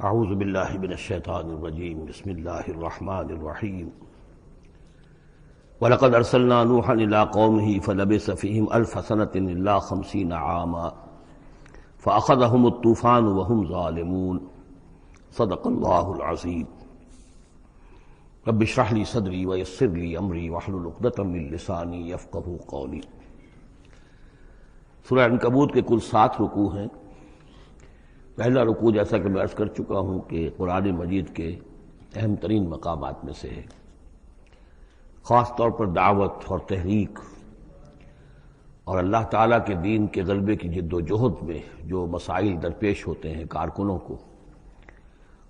اعوذ باللہ من الشیطان الرجیم بسم اللہ الرحمن الرحیم وَلَقَدْ أَرْسَلْنَا نُوحًا إِلَىٰ قَوْمِهِ فَلَبِثَ فِيهِمْ أَلْفَ سَنَةٍ إِلَّا 50 عَامًا فَأَخَذَهُمُ الطُّوفَانُ وَهُمْ ظَالِمُونَ صدق اللہ العظیم۔ رب اشرح لي صدری ويسر لي امری واحلل عقدۃ من لسانی یفقہوا قولی۔ سورہ عنکبوت کے کل 7 رکوع ہیں۔ پہلا رکوع جیسا کہ میں عرض کر چکا ہوں کہ قرآن مجید کے اہم ترین مقامات میں سے ہے، خاص طور پر دعوت اور تحریک اور اللہ تعالیٰ کے دین کے غلبے کی جد و جہد میں جو مسائل درپیش ہوتے ہیں کارکنوں کو،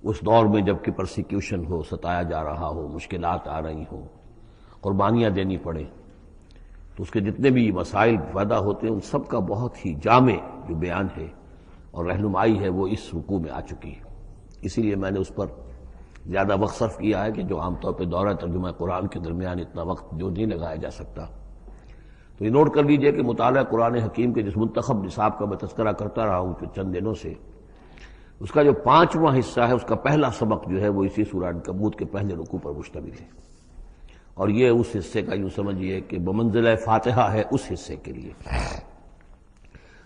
اس دور میں جب کہ پرسیکیوشن ہو، ستایا جا رہا ہو، مشکلات آ رہی ہوں، قربانیاں دینی پڑیں، تو اس کے جتنے بھی مسائل پیدا ہوتے ہیں ان سب کا بہت ہی جامع جو بیان ہے اور رہنمائی ہے وہ اس رکوع میں آ چکی ہے۔ اسی لیے میں نے اس پر زیادہ وقت صرف کیا ہے کہ جو عام طور پہ دورہ ترجمہ قرآن کے درمیان اتنا وقت جو نہیں لگایا جا سکتا۔ تو یہ نوٹ کر لیجئے کہ مطالعہ قرآن حکیم کے جس منتخب نصاب کا میں تذکرہ کرتا رہا ہوں چند دنوں سے، اس کا جو 5واں حصہ ہے اس کا پہلا سبق جو ہے وہ اسی سورہ عنکبوت کے پہلے رکوع پر مشتمل ہے، اور یہ اس حصے کا یوں سمجھیے کہ بمنزلہ فاتحہ ہے اس حصے کے لیے۔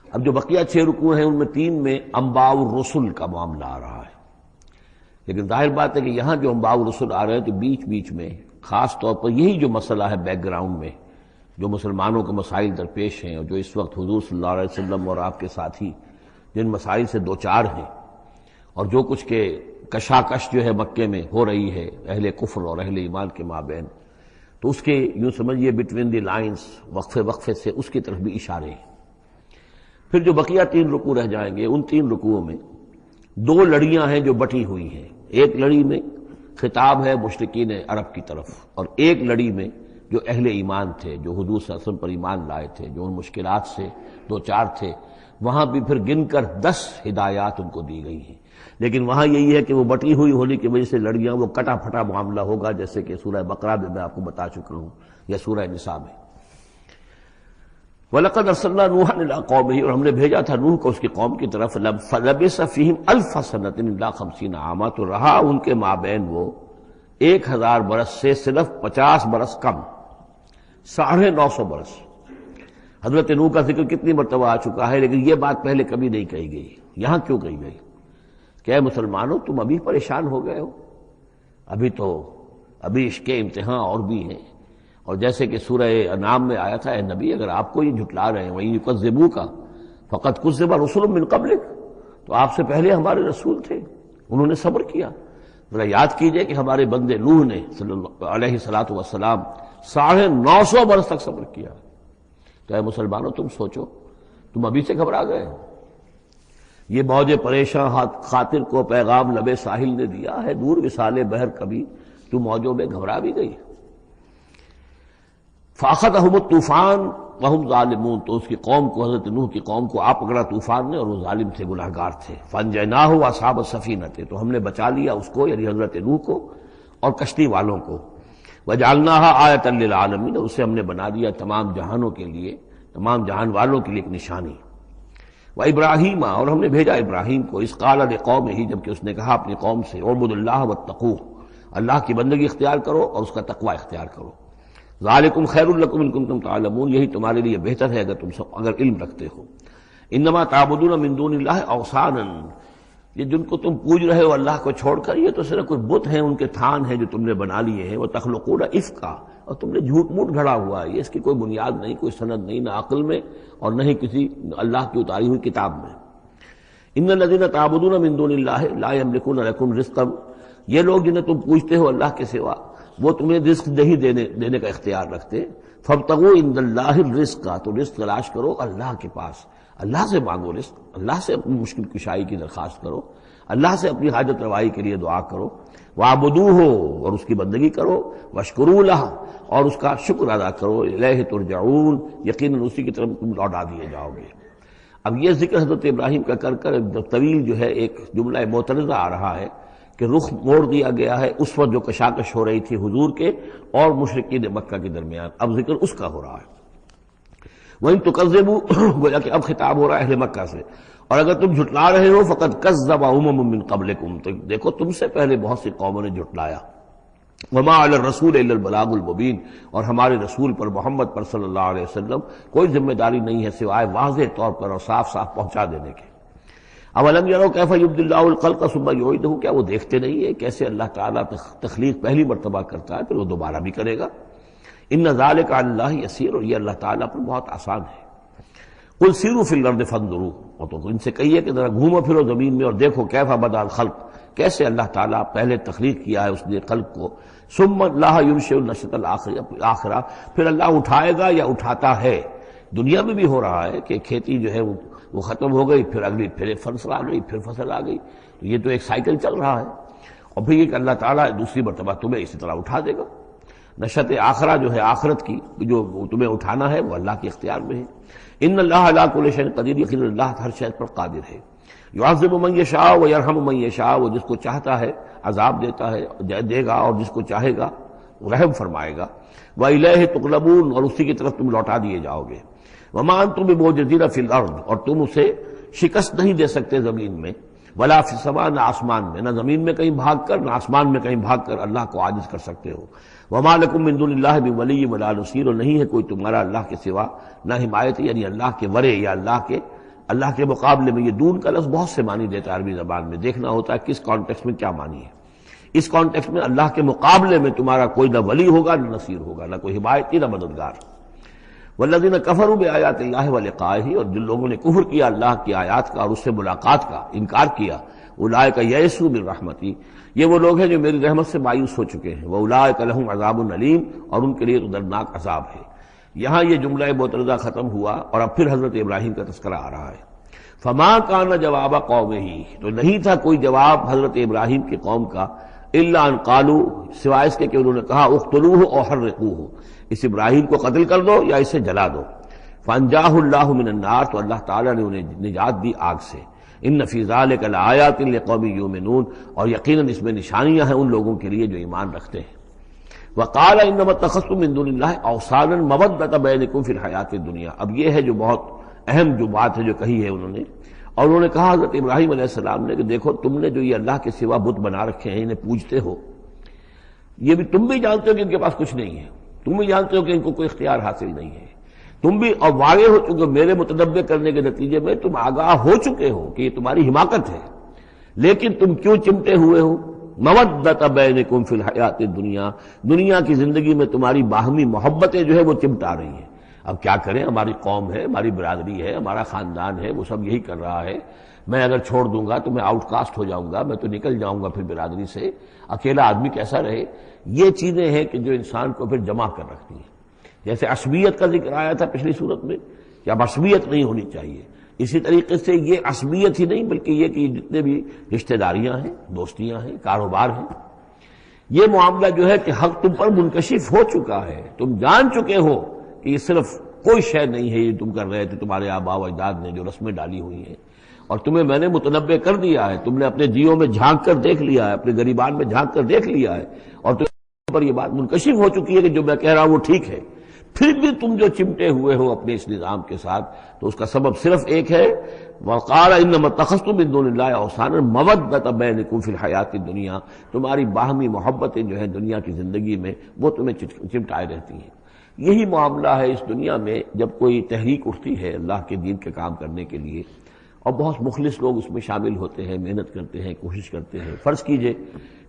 اب جو بقیہ 6 رکوع ہیں ان میں 3 میں انباء الرسل کا معاملہ آ رہا ہے، لیکن ظاہر بات ہے کہ یہاں جو انباء الرسل آ رہے ہیں تو بیچ بیچ میں خاص طور پر یہی جو مسئلہ ہے بیک گراؤنڈ میں جو مسلمانوں کے مسائل درپیش ہیں اور جو اس وقت حضور صلی اللہ علیہ وسلم اور آپ کے ساتھی جن مسائل سے دوچار ہیں، اور جو کچھ کے کشاکش جو ہے مکے میں ہو رہی ہے اہل کفر اور اہل ایمان کے مابین، تو اس کے یوں سمجھیے بٹوین دی لائنز وقفے وقفے سے اس کی طرف بھی اشارے ہیں۔ پھر جو بقیہ 3 رکوع رہ جائیں گے ان 3 رکوعوں میں 2 لڑیاں ہیں جو بٹی ہوئی ہیں۔ ایک لڑی میں خطاب ہے مشرکین عرب کی طرف، اور ایک لڑی میں جو اہل ایمان تھے، جو حضور صلی اللہ علیہ وسلم پر ایمان لائے تھے، جو ان مشکلات سے دوچار تھے، وہاں بھی پھر گن کر 10 ہدایات ان کو دی گئی ہیں۔ لیکن وہاں یہی ہے کہ وہ بٹی ہوئی ہونے کی وجہ سے لڑیاں وہ کٹا پھٹا معاملہ ہوگا، جیسے کہ سورہ بقرہ میں آپ کو بتا چکا ہوں یا سورہ نساء میں۔ وَلَقَدْ أَرْسَلْنَا نُوحًا إِلَىٰ قَوْمِهِ، اور ہم نے بھیجا تھا نوح کو اس کی قوم کی طرف، فَلَبِثَ فِيهِمْ أَلْفَ سَنَةٍ إِلَّا 50 عَامًا، تو رہا ان کے مابین وہ 1000 برس سے صرف 50 برس کم، 950 برس۔ حضرت نوح کا ذکر کتنی مرتبہ آ چکا ہے، لیکن یہ بات پہلے کبھی نہیں کہی گئی، یہاں کیوں کہی گئی کہ اے مسلمانوں تم ابھی پریشان ہو گئے ہو، ابھی عشق امتحان اور بھی ہیں۔ اور جیسے کہ سورہ انعام میں آیا تھا، اے نبی اگر آپ کو یہ جھٹلا رہے ہیں وَإِن يُكَذِّبُوكَ فَقَدْ كُذِّبَ رُسُلٌ مِّن قَبْلِكَ، تو آپ سے پہلے ہمارے رسول تھے، انہوں نے صبر کیا۔ ذرا یاد کیجئے کہ ہمارے بندے نوح نے صلی اللہ علیہ الصلوۃ والسلام 950 برس تک صبر کیا۔ تو اے مسلمانوں تم سوچو، تم ابھی سے گھبرا گئے ہو؟ یہ موج پریشاں خاطر کو پیغام لبے ساحل نے دیا ہے، دور وصال بحر کبھی تو موجوں میں گھبرا بھی گئی۔ فَأَخَذَهُمُ الطُّوفَانُ وَهُمْ ظَالِمُونَ، تو اس کی قوم کو، حضرت نوح کی قوم کو آ پکڑا طوفان نے اور وہ ظالم تھے، گناہگار تھے۔ فَأَنجَيْنَاهُ وَأَصْحَابَ السَّفِينَةِ، تو ہم نے بچا لیا اس کو یعنی حضرت نوح کو اور کشتی والوں کو۔ وَجَعَلْنَاهَا آیَةً لِّلْعَالَمِينَ، اسے ہم نے بنا دیا تمام جہانوں کے لیے، تمام جہان والوں کے لیے ایک نشانی۔ وَإِبْرَاهِيمَ، اور ہم نے بھیجا ابراہیم کو، اذ قال لقومه، جبکہ اس نے کہا اپنی قوم سے، اعبدوا اللہ واتقوہ، اللہ کی بندگی اختیار کرو اور اس کا تقوی اختیار کرو۔ ذالکم خیر لکم ان کنتم تعلمون، یہی تمہارے لیے بہتر ہے اگر علم رکھتے ہو۔ انما تعبدون من دون اللہ اوثانا، یہ جن کو تم پوج رہے ہو اللہ کو چھوڑ کر، یہ تو صرف کوئی بت ہیں، ان کے تھان ہیں جو تم نے بنا لیے ہیں۔ وتخلقون افکا، اور تم نے جھوٹ موٹ گھڑا ہوا ہے، یہ اس کی کوئی بنیاد نہیں، کوئی سند نہیں، نہ عقل میں اور نہ ہی کسی اللہ کی اتاری ہوئی کتاب میں۔ ان الذین تعبدون من دون اللہ لا یملکون لکم رزقا، یہ لوگ جنہیں تم پوجتے ہو اللہ کے سوا وہ تمہیں رزق نہیں دینے کا اختیار رکھتے۔ فابتغوا عند اللہ الرزق، تو رزق تلاش کرو اللہ کے پاس، اللہ سے مانگو رزق، اللہ سے اپنی مشکل کشائی کی درخواست کرو، اللہ سے اپنی حاجت روائی کے لیے دعا کرو۔ وَاعْبُدُوهُ، اور اس کی بندگی کرو، وَاشْكُرُوا لَهُ، اور اس کا شکر ادا کرو، الیہ ترجعون، یقیناً اسی کی طرف تم لوٹا دیے جاؤ گے۔ اب یہ ذکر حضرت ابراہیم کا کر طویل جو ہے ایک جملہ معترضہ آ رہا ہے کہ رخ موڑ دیا گیا ہے اس وقت جو کشاکش ہو رہی تھی حضور کے اور مشرکین مکہ کے درمیان، اب ذکر اس کا ہو رہا ہے۔ وَإِن تُكَذِّبُوا، گویا کہ اب خطاب ہو رہا ہے اہل مکہ سے، اور اگر تم جھٹلا رہے ہو فقد کذب امم من قبلکم، تو دیکھو تم سے پہلے بہت سی قوموں نے جھٹلایا. وما علی الرسول الا البلاغ المبین، اور ہمارے رسول پر محمد پر صلی اللہ علیہ وسلم کوئی ذمہ داری نہیں ہے سوائے واضح طور پر اور صاف صاف پہنچا دینے کے. اولم یروا کیف یبدی اللہ الخلق ثم یعیدہ، کیا وہ دیکھتے نہیں ہے کیسے اللہ تعالیٰ تخلیق پہلی مرتبہ کرتا ہے پھر وہ دوبارہ بھی کرے گا. ان ذلک علی اللہ یسیر، اور یہ اللہ تعالیٰ پر بہت آسان ہے. قل سیروا فی الارض فانظروا، اور تو ان سے کہیے کہ ذرا گھومو پھرو زمین میں اور دیکھو کیف بدا الخلق، کیسے اللہ تعالیٰ پہلے تخلیق کیا ہے اس نے خلق کو. ثم اللہ ینشئ النشأۃ الآخرہ، پھر اللہ اٹھائے گا یا اٹھاتا ہے. دنیا میں بھی ہو رہا ہے کہ کھیتی جو ہے وہ ختم ہو گئی، پھر اگلی پھر فصل آ گئی، پھر فصل آ گئی، تو یہ تو ایک سائیکل چل رہا ہے. اور پھر یہ کہ اللہ تعالیٰ دوسری مرتبہ تمہیں اسی طرح اٹھا دے گا. نشأۃ آخرہ جو ہے آخرت کی جو تمہیں اٹھانا ہے وہ اللہ کے اختیار میں ہے. ان اللہ علی کل شیء قدیر، یقینا اللہ ہر شے پر قادر ہے. یعذب من یشاء ویرحم من یشاء، وہ جس کو چاہتا ہے عذاب دیتا ہے دے گا، اور جس کو چاہے گا رحم فرمائے گا. وإلیہ تقلبون، اور اسی کی طرف تم لوٹا دیے جاؤ گے. وما انتم بمعجزین فی الارض، اور تم اسے شکست نہیں دے سکتے زمین میں. ولا فی السماء، نہ آسمان میں، نہ زمین میں کہیں بھاگ کر نہ آسمان میں کہیں بھاگ کر اللہ کو عاجز کر سکتے ہو. وما لکم من دون اللہ من ولی ولا نصیر، اور نہیں ہے کوئی تمہارا اللہ کے سوا نہ حمایت، یعنی اللہ کے ورے یا اللہ کے مقابلے میں. یہ دون کا لفظ بہت سے معنی دیتا ہے عربی زبان میں، دیکھنا ہوتا ہے کس کانٹیکسٹ میں کیا معنی ہے. اس کانٹیکسٹ میں اللہ کے مقابلے میں تمہارا کوئی نہ ولی ہوگا نہ نصیر ہوگا، نہ کوئی حمایتی نہ مددگار. والذین کفروا بآیات اللہ ولقائہ، اور جن لوگوں نے کفر کیا اللہ کی آیات کا اور اس سے ملاقات کا انکار کیا. اولئک یئسوا من رحمتی، یہ وہ لوگ ہیں جو میری رحمت سے مایوس ہو چکے ہیں. واولئک لہم عذاب علیم، اور ان کے لیے تو دردناک عذاب ہے. یہاں یہ جملہ معترضہ ختم ہوا اور اب پھر حضرت ابراہیم کا تذکرہ آ رہا ہے. فما کان جواب قومہ، تو نہیں تھا کوئی جواب حضرت ابراہیم کی قوم کا، الا ان قالوا، سوائے اس کے کہ انہوں نے کہا اقتلوہ او حرقوہ، اس ابراہیم کو قتل کر دو یا اسے جلا دو. فانجاہ اللہ من النار، تو اللہ تعالیٰ نے انہیں نجات دی آگ سے. ان فی ذلک لآیات لقوم یؤمنون، اور یقیناً اس میں نشانیاں ہیں ان لوگوں کے لیے جو ایمان رکھتے ہیں. وقال انما اتخذتم من دون اللہ اوثانا مودۃ بینکم فی الحیاۃ الدنیا، اب یہ ہے جو بہت اہم جو بات ہے جو کہی ہے انہوں نے. اور انہوں نے کہا حضرت ابراہیم علیہ السلام نے کہ دیکھو تم نے جو یہ اللہ کے سوا بت بنا رکھے ہیں انہیں پوجتے ہو، یہ بھی تم بھی جانتے ہو کہ ان کے پاس کچھ نہیں ہے، تم بھی جانتے ہو کہ ان کو کوئی اختیار حاصل نہیں ہے، تم بھی اور واقع ہو چکے میرے متنبع کرنے کے نتیجے میں تم آگاہ ہو چکے ہو کہ یہ تمہاری حماقت ہے، لیکن تم کیوں چمٹے ہوئے ہو. مودۃ بینکم فی الحیاۃ الدنیا، دنیا کی زندگی میں تمہاری باہمی محبتیں جو ہے وہ چمٹا رہی ہیں. اب کیا کریں، ہماری قوم ہے، ہماری برادری ہے، ہمارا خاندان ہے، وہ سب یہی کر رہا ہے. میں اگر چھوڑ دوں گا تو میں آؤٹ کاسٹ ہو جاؤں گا، میں تو نکل جاؤں گا پھر برادری سے. اکیلا آدمی کیسا رہے. یہ چیزیں ہیں کہ جو انسان کو پھر جمع کر رکھتی ہیں. جیسے عصبیت کا ذکر آیا تھا پچھلی صورت میں کہ اب عصبیت نہیں ہونی چاہیے، اسی طریقے سے یہ عصبیت ہی نہیں بلکہ یہ کہ جتنے بھی رشتہ داریاں ہیں، دوستیاں ہیں، کاروبار ہیں، یہ معاملہ جو ہے کہ حق تم پر منکشف ہو چکا ہے. تم جان چکے ہو کہ یہ صرف کوئی شے نہیں ہے یہ تم کر رہے تھے تمہارے آباء و اجداد نے جو رسمیں ڈالی ہوئی ہیں، اور تمہیں میں نے متنبع کر دیا ہے. تم نے اپنے دیوں میں جھانک کر دیکھ لیا ہے، اپنے گریبان میں جھانک کر دیکھ لیا ہے، اور تم پر یہ بات منکشف ہو چکی ہے کہ جو میں کہہ رہا ہوں وہ ٹھیک ہے. پھر بھی تم جو چمٹے ہوئے ہو اپنے اس نظام کے ساتھ، تو اس کا سبب صرف ایک ہے. وقال انما اتخذتم من دون اللہ اوثانا مودۃ بینکم فی الحیاۃ الدنیا، تمہاری باہمی محبتیں جو ہیں دنیا کی زندگی میں وہ تمہیں چمٹائے رہتی ہیں. یہی معاملہ ہے اس دنیا میں جب کوئی تحریک اٹھتی ہے اللہ کے دین کے کام کرنے کے لیے، اور بہت مخلص لوگ اس میں شامل ہوتے ہیں، محنت کرتے ہیں، کوشش کرتے ہیں. فرض کیجئے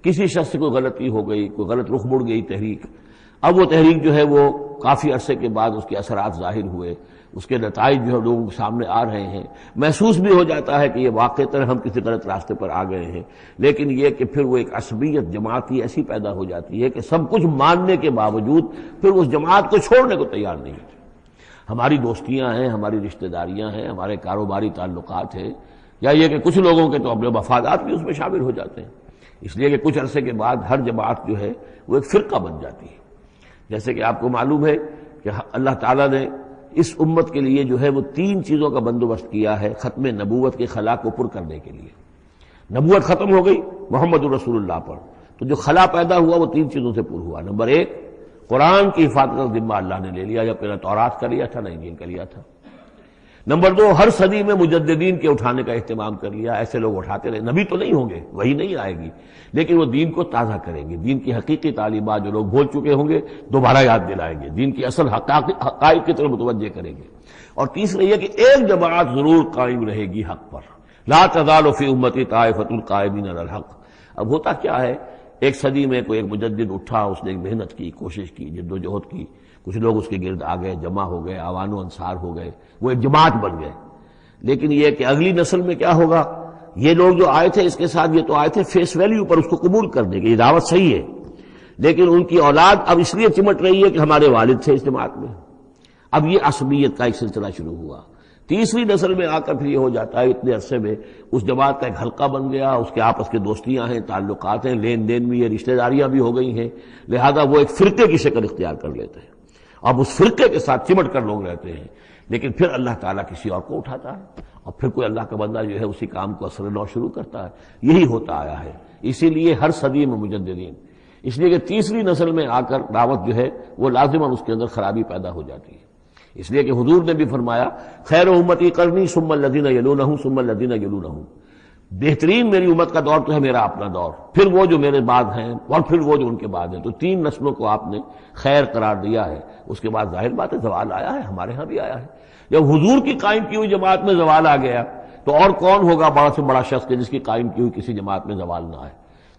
کسی شخص سے کوئی غلطی ہو گئی، کوئی غلط رخ مڑ گئی تحریک، اب وہ تحریک جو ہے وہ کافی عرصے کے بعد اس کے اثرات ظاہر ہوئے، اس کے نتائج جو ہے لوگوں کے سامنے آ رہے ہیں، محسوس بھی ہو جاتا ہے کہ یہ واقعتاً ہم کسی غلط راستے پر آ گئے ہیں. لیکن یہ کہ پھر وہ ایک عصبیت جماعتی ایسی پیدا ہو جاتی ہے کہ سب کچھ ماننے کے باوجود پھر اس جماعت کو چھوڑنے کو تیار نہیں ہوتے. ہماری دوستیاں ہیں، ہماری رشتہ داریاں ہیں، ہمارے کاروباری تعلقات ہیں، یا یہ کہ کچھ لوگوں کے تو اپنے مفادات بھی اس میں شامل ہو جاتے ہیں، اس لیے کہ کچھ عرصے کے بعد ہر جماعت جو ہے وہ ایک فرقہ بن جاتی ہے. جیسے کہ آپ کو معلوم ہے کہ اللہ تعالیٰ نے اس امت کے لیے جو ہے وہ 3 چیزوں کا بندوبست کیا ہے ختم نبوت کے خلا کو پر کرنے کے لیے. نبوت ختم ہو گئی محمد الرسول اللہ پر، تو جو خلا پیدا ہوا وہ 3 چیزوں سے پر ہوا. نمبر 1، قرآن کی حفاظت کا ذمہ اللہ نے لے لیا، جب پہلے تورات کا لیا تھا نہ انجیل کا لیا تھا. نمبر 2، ہر صدی میں مجددین کے اٹھانے کا اہتمام کر لیا، ایسے لوگ اٹھاتے رہے، نبی تو نہیں ہوں گے، وہی نہیں آئے گی، لیکن وہ دین کو تازہ کریں گے، دین کی حقیقی تعلیمات جو لوگ بھول چکے ہوں گے دوبارہ یاد دلائیں گے، دین کی اصل حقائق کی طرف متوجہ کریں گے۔ اور تیسرا یہ کہ ایک جماعت ضرور قائم رہے گی حق پر، لا تزال فی امتی طائفۃ قائمین علی الحق۔ اب ہوتا کیا ہے، ایک صدی میں کوئی ایک مجدد اٹھا، اس نے ایک محنت کی، کوشش کی، جد و جہد کی، کچھ لوگ اس کے گرد آ گئے، جمع ہو گئے، اعوان و انصار ہو گئے، وہ ایک جماعت بن گئے۔ لیکن یہ کہ اگلی نسل میں کیا ہوگا، یہ لوگ جو آئے تھے اس کے ساتھ، یہ تو آئے تھے فیس ویلیو پر، اس کو قبول کرنے کے، یہ دعوت صحیح ہے، لیکن ان کی اولاد اب اس لیے چمٹ رہی ہے کہ ہمارے والد تھے اس جماعت میں۔ اب یہ عصبیت کا ایک سلسلہ شروع ہوا۔ تیسری نسل میں آ کر پھر یہ ہو جاتا ہے، اتنے عرصے میں اس جماعت کا ایک حلقہ بن گیا، اس کے آپس کے دوستیاں ہیں، تعلقات ہیں، لین دین بھی ہے، رشتہ داریاں بھی ہو گئی ہیں، لہذا وہ ایک فرقے کی شکل اختیار کر لیتے ہیں۔ اب اس فرقے کے ساتھ چمٹ کر لوگ رہتے ہیں، لیکن پھر اللہ تعالیٰ کسی اور کو اٹھاتا ہے، اور پھر کوئی اللہ کا بندہ جو ہے اسی کام کو اثر نو شروع کرتا ہے۔ یہی ہوتا آیا ہے، اسی لیے ہر صدی میں مجددین، اس لیے کہ تیسری نسل میں آ کر دعوت جو ہے وہ لازماً اس کے اندر خرابی پیدا ہو جاتی ہے۔ اس لیے کہ حضور نے بھی فرمایا، خیر امتی قرنی ثم الذین یلونہم ثم الذین یلونہم، بہترین میری امت کا دور تو ہے میرا اپنا دور، پھر وہ جو میرے بعد ہیں، اور پھر وہ جو ان کے بعد ہیں۔ تو 3 نسلوں کو آپ نے خیر قرار دیا ہے۔ اس کے بعد ظاہر بات ہے زوال آیا ہے، ہمارے ہاں بھی آیا ہے۔ جب حضور کی قائم کی ہوئی جماعت میں زوال آ گیا تو اور کون ہوگا بڑا سے بڑا شخص جس کی قائم کی ہوئی کسی جماعت میں زوال نہ آئے۔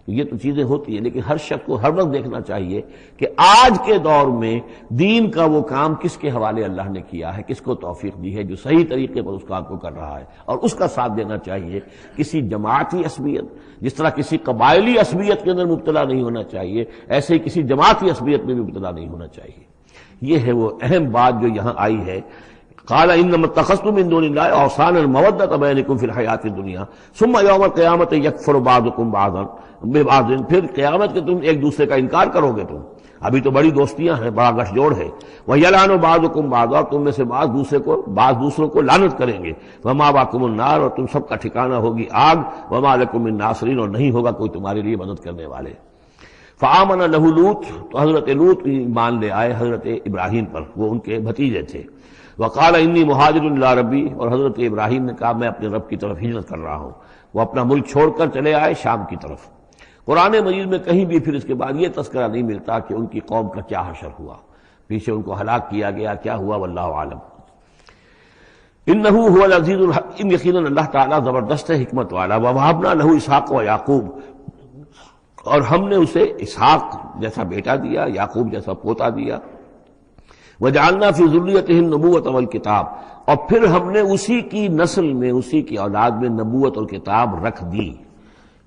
تو یہ تو چیزیں ہوتی ہیں، لیکن ہر شخص کو ہر وقت دیکھنا چاہیے کہ آج کے دور میں دین کا وہ کام کس کے حوالے اللہ نے کیا ہے، کس کو توفیق دی ہے جو صحیح طریقے پر اس کام کو کر رہا ہے، اور اس کا ساتھ دینا چاہیے۔ کسی جماعتی عصبیت، جس طرح کسی قبائلی عصبیت کے اندر مبتلا نہیں ہونا چاہیے، ایسے ہی کسی جماعتی عصبیت میں بھی مبتلا نہیں ہونا چاہیے۔ یہ ہے وہ اہم بات جو یہاں آئی ہے۔ قال انما اتخذتم من دون الله اوثانا المودة بينكم في الحياة الدنيا ثم يوم القيامة يكفر بعضكم بعضا ببعض، پھر قیامت کے تم ایک دوسرے کا انکار کرو گے، تم ابھی تو بڑی دوستیاں ہیں، بڑا گٹھ جوڑ ہے۔ وَيَلْعَنُ بَعْضُكُمْ بَعْضًا، تم میں سے بعض دوسروں کو لعنت کریں گے۔ وَمَأْوَاكُمُ النَّارُ، اور تم سب کا ٹھکانہ ہوگی آگ۔ وَمَا لَكُم مِّن نَاصِرِينَ، اور نہیں ہوگا کوئی تمہارے لیے مدد کرنے والے۔ فآمن لہ لوط، تو حضرت لوط ایمان لے آئے حضرت ابراہیم پر، وہ ان کے بھتیجے تھے۔ وقال انی مہاجر الی ربی، اور حضرت ابراہیم نے کہا میں اپنے رب کی طرف ہجرت کر رہا ہوں۔ وہ اپنا ملک چھوڑ کر چلے آئے شام کی طرف۔ قرآن مجید میں کہیں بھی پھر اس کے بعد یہ تذکرہ نہیں ملتا کہ ان کی قوم کا کیا حشر ہوا، پیچھے ان کو ہلاک کیا گیا، کیا ہوا، واللہ عالم۔ انہ هو العزیز الحکیم، یقیناً اللہ تعالیٰ زبردست ہے، حکمت والا۔ ووہبنا لہ اسحاق و یعقوب، اور ہم نے اسے اسحاق جیسا بیٹا دیا، یعقوب جیسا پوتا دیا۔ وجعلنا فی ذریتہ النبوۃ والکتاب، اور پھر ہم نے اسی کی نسل میں، اسی کی اولاد میں نبوت اور کتاب رکھ دی۔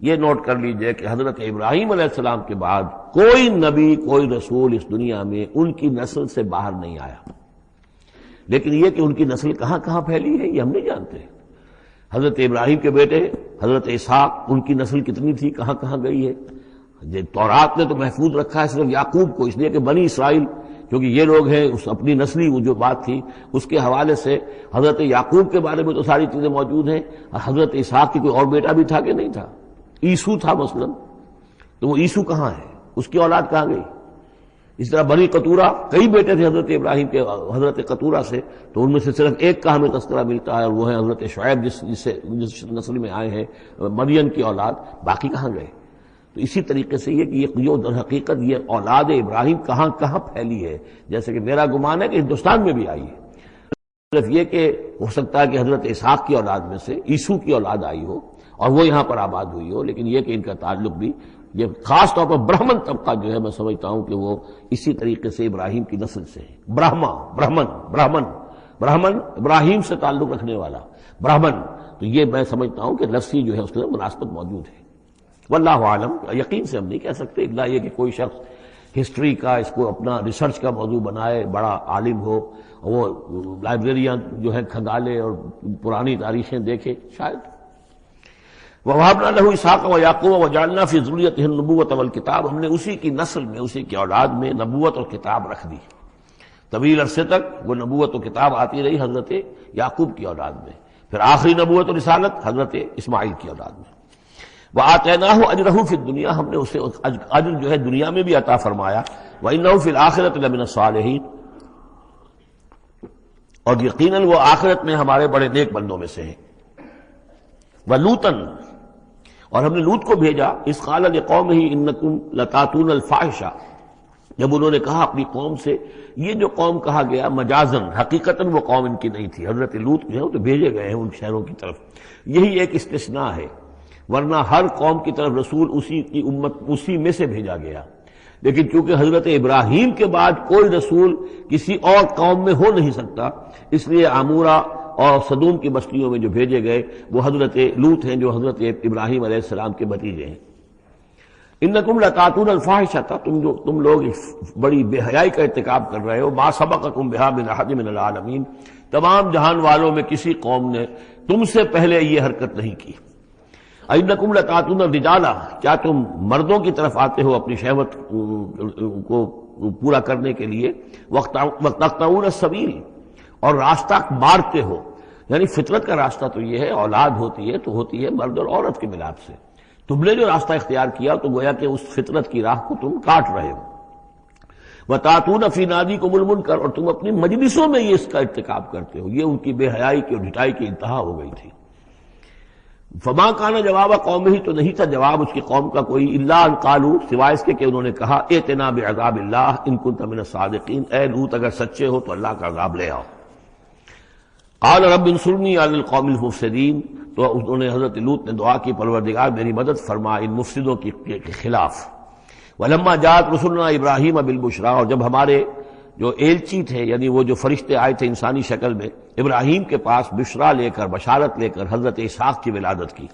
یہ نوٹ کر لیجئے کہ حضرت ابراہیم علیہ السلام کے بعد کوئی نبی، کوئی رسول اس دنیا میں ان کی نسل سے باہر نہیں آیا، لیکن یہ کہ ان کی نسل کہاں کہاں پھیلی ہے یہ ہم نہیں جانتے۔ حضرت ابراہیم کے بیٹے حضرت اسحاق، ان کی نسل کتنی تھی، کہاں کہاں گئی ہے۔ تورات نے تو محفوظ رکھا ہے صرف یعقوب کو، اس لیے کہ بنی اسرائیل کیونکہ یہ لوگ ہیں، اس اپنی نسلی وہ جو بات تھی اس کے حوالے سے حضرت یعقوب کے بارے میں تو ساری چیزیں موجود ہیں۔ اور حضرت اسحاق کی کوئی اور بیٹا بھی تھا کہ نہیں تھا، عیسو تھا مثلا، تو وہ عیسو کہاں ہے، اس کی اولاد کہاں گئی۔ اس طرح بنی قطورہ، کئی بیٹے تھے حضرت ابراہیم کے حضرت قطورہ سے، تو ان میں سے صرف ایک کا ہمیں تذکرہ ملتا ہے، اور وہ ہے حضرت شعیب جس نسل میں آئے ہیں، مریم کی اولاد، باقی کہاں گئے۔ تو اسی طریقے سے یہ کہ یہ در حقیقت یہ اولاد ابراہیم کہاں کہاں پھیلی ہے، جیسے کہ میرا گمان ہے کہ ہندوستان میں بھی آئی ہے۔ صرف یہ کہ ہو سکتا ہے کہ حضرت اسحاق کی اولاد میں سے عیسو کی اولاد آئی ہو اور وہ یہاں پر آباد ہوئی ہو، لیکن یہ کہ ان کا تعلق بھی یہ خاص طور پر برہمن طبقہ جو ہے، میں سمجھتا ہوں کہ وہ اسی طریقے سے ابراہیم کی نسل سے ہے۔ برہمن ابراہیم سے تعلق رکھنے والا برہمن، تو یہ میں سمجھتا ہوں کہ لفظی جو ہے اس میں مناسبت موجود ہے۔ واللہ عالم، یقین سے ہم نہیں کہہ سکتے، الا یہ کہ کوئی شخص ہسٹری کا اس کو اپنا ریسرچ کا موضوع بنائے، بڑا عالم ہو، وہ لائبریریاں جو ہے کھنگالے اور پرانی تاریخیں دیکھے، شاید۔ وَوَهَبْنَا لَهُ إِسْحَاقَ وَيَعْقُوبَ وَجَعَلْنَا فِي ذُرِّيَّتِهِ النُّبُوَّةَ وَالْكِتَابَ، ہم نے اسی کی نسل میں، اسی کی اولاد میں نبوت اور کتاب رکھ دی۔ طویل عرصے تک وہ نبوت و کتاب آتی رہی حضرت یعقوب کی اولاد میں، پھر آخری نبوت و رسالت حضرت اسماعیل کی اولاد میں۔ وَآتَيْنَاهُ أَجْرَهُ فِي الدُّنْيَا، ہم نے اسے اجر جو ہے دنیا میں بھی عطا فرمایا۔ وَإِنَّهُ فِي الْآخِرَةِ لَمِنَ الصَّالِحِينَ، اور یقیناً وہ آخرت میں ہمارے بڑے نیک بندوں میں سے ہیں۔ وَلُوطًا، اور ہم نے لوط کو بھیجا، اذ قال لقومہ انکم لتاتون الفاحشہ، جب انہوں نے کہا اپنی قوم سے، یہ جو قوم کہا گیا مجازن، حقیقتاً وہ قوم ان کی نہیں تھی، حضرت لوط جو ہے وہ تو بھیجے گئے ہیں ان شہروں کی طرف، یہی ایک استثناء ہے، ورنہ ہر قوم کی طرف رسول اسی کی امت اسی میں سے بھیجا گیا، لیکن چونکہ حضرت ابراہیم کے بعد کوئی رسول کسی اور قوم میں ہو نہیں سکتا، اس لیے عمورہ اور صدوم کی بستیوں میں جو بھیجے گئے وہ حضرت لوط ہیں جو حضرت ابراہیم علیہ السلام کے بھتیجے ہیں۔ انکم لتاتون الفاحشۃ، تم لوگ بڑی بے حیائی کا ارتکاب کر رہے ہو، ما سبقکم بہا من احد من العالمین، تمام جہان والوں میں کسی قوم نے تم سے پہلے یہ حرکت نہیں کی۔ انکم لتاتون الرجال، کیا تم مردوں کی طرف آتے ہو اپنی شہوت کو پورا کرنے کے لیے، وتقطعون السبیل، اور راستہ مارتے ہو، یعنی فطرت کا راستہ تو یہ ہے، اولاد ہوتی ہے تو ہوتی ہے مرد اور عورت کے ملاپ سے، تم نے جو راستہ اختیار کیا تو گویا کہ اس فطرت کی راہ کو تم کاٹ رہے ہو۔ وتاتون فی نادیکم المنکر، اور تم اپنی مجلسوں میں یہ اس کا ارتکاب کرتے ہو، یہ ان کی بے حیائی کی اور ڈھٹائی کی انتہا ہو گئی تھی۔ فما کان جواب قومہ، تو نہیں تھا جواب اس کی قوم کا کوئی، الا ان قالوا، سوائے اس کے کہ انہوں نے کہا ائتنا بعذاب اللہ ان کنت من الصادقین، اے لوط اگر سچے ہو تو اللہ کا عذاب لے آؤ۔ قال رب انصرنی علی القوم المفسدین، تو انہوں نے حضرت لوط نے دعا کی پروردگار میری مدد فرما ان مفسدوں کے خلاف۔ ولما جاءت رسلنا ابراہیم بالبشریٰ، اور جب ہمارے جو ایلچی تھے یعنی وہ جو فرشتے آئے تھے انسانی شکل میں ابراہیم کے پاس بشرا لے کر، بشارت لے کر حضرت اسحاق کی ولادت کی،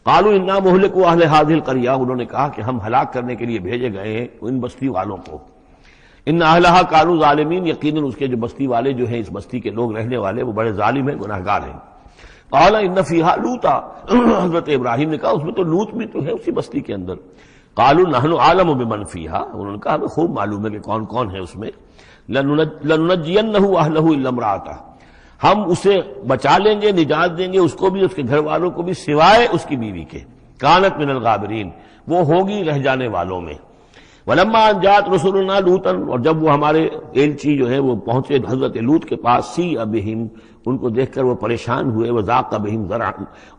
قالوا انا مہلکو اہل هذه القریہ، انہوں نے کہا کہ ہم ہلاک کرنے کے لیے بھیجے گئے ہیں ان بستی والوں کو، ان اہلھا کانوا ظالمین، یقیناً اس کے جو بستی والے جو ہیں، اس بستی کے لوگ رہنے والے وہ بڑے ظالم ہیں، گناہگار ہیں۔ قال ان فیہا لوطا، حضرت ابراہیم نے کہا اس میں تو لوط بھی تو ہے اسی بستی کے اندر۔ قالوا نحن اعلم بمن فیہا، انہوں نے کہا ہمیں خوب معلوم ہے کہ کون کون ہے اس میں۔ لننجینہ اہلہ الا امرأتہ، ہم اسے بچا لیں گے، نجات دیں گے، اس کو بھی اس کے گھر والوں کو بھی، سوائے اس کی بیوی کے، کانت من الغابرین، وہ ہوگی رہ جانے والوں میں۔ ولما ان جاءت رسلنا لوطا، اور جب وہ ہمارے ایلچی جو ہے وہ پہنچے حضرت لوط کے پاس، سیء بہم، ان کو دیکھ کر وہ پریشان ہوئے، وضاق بہم ذرعا،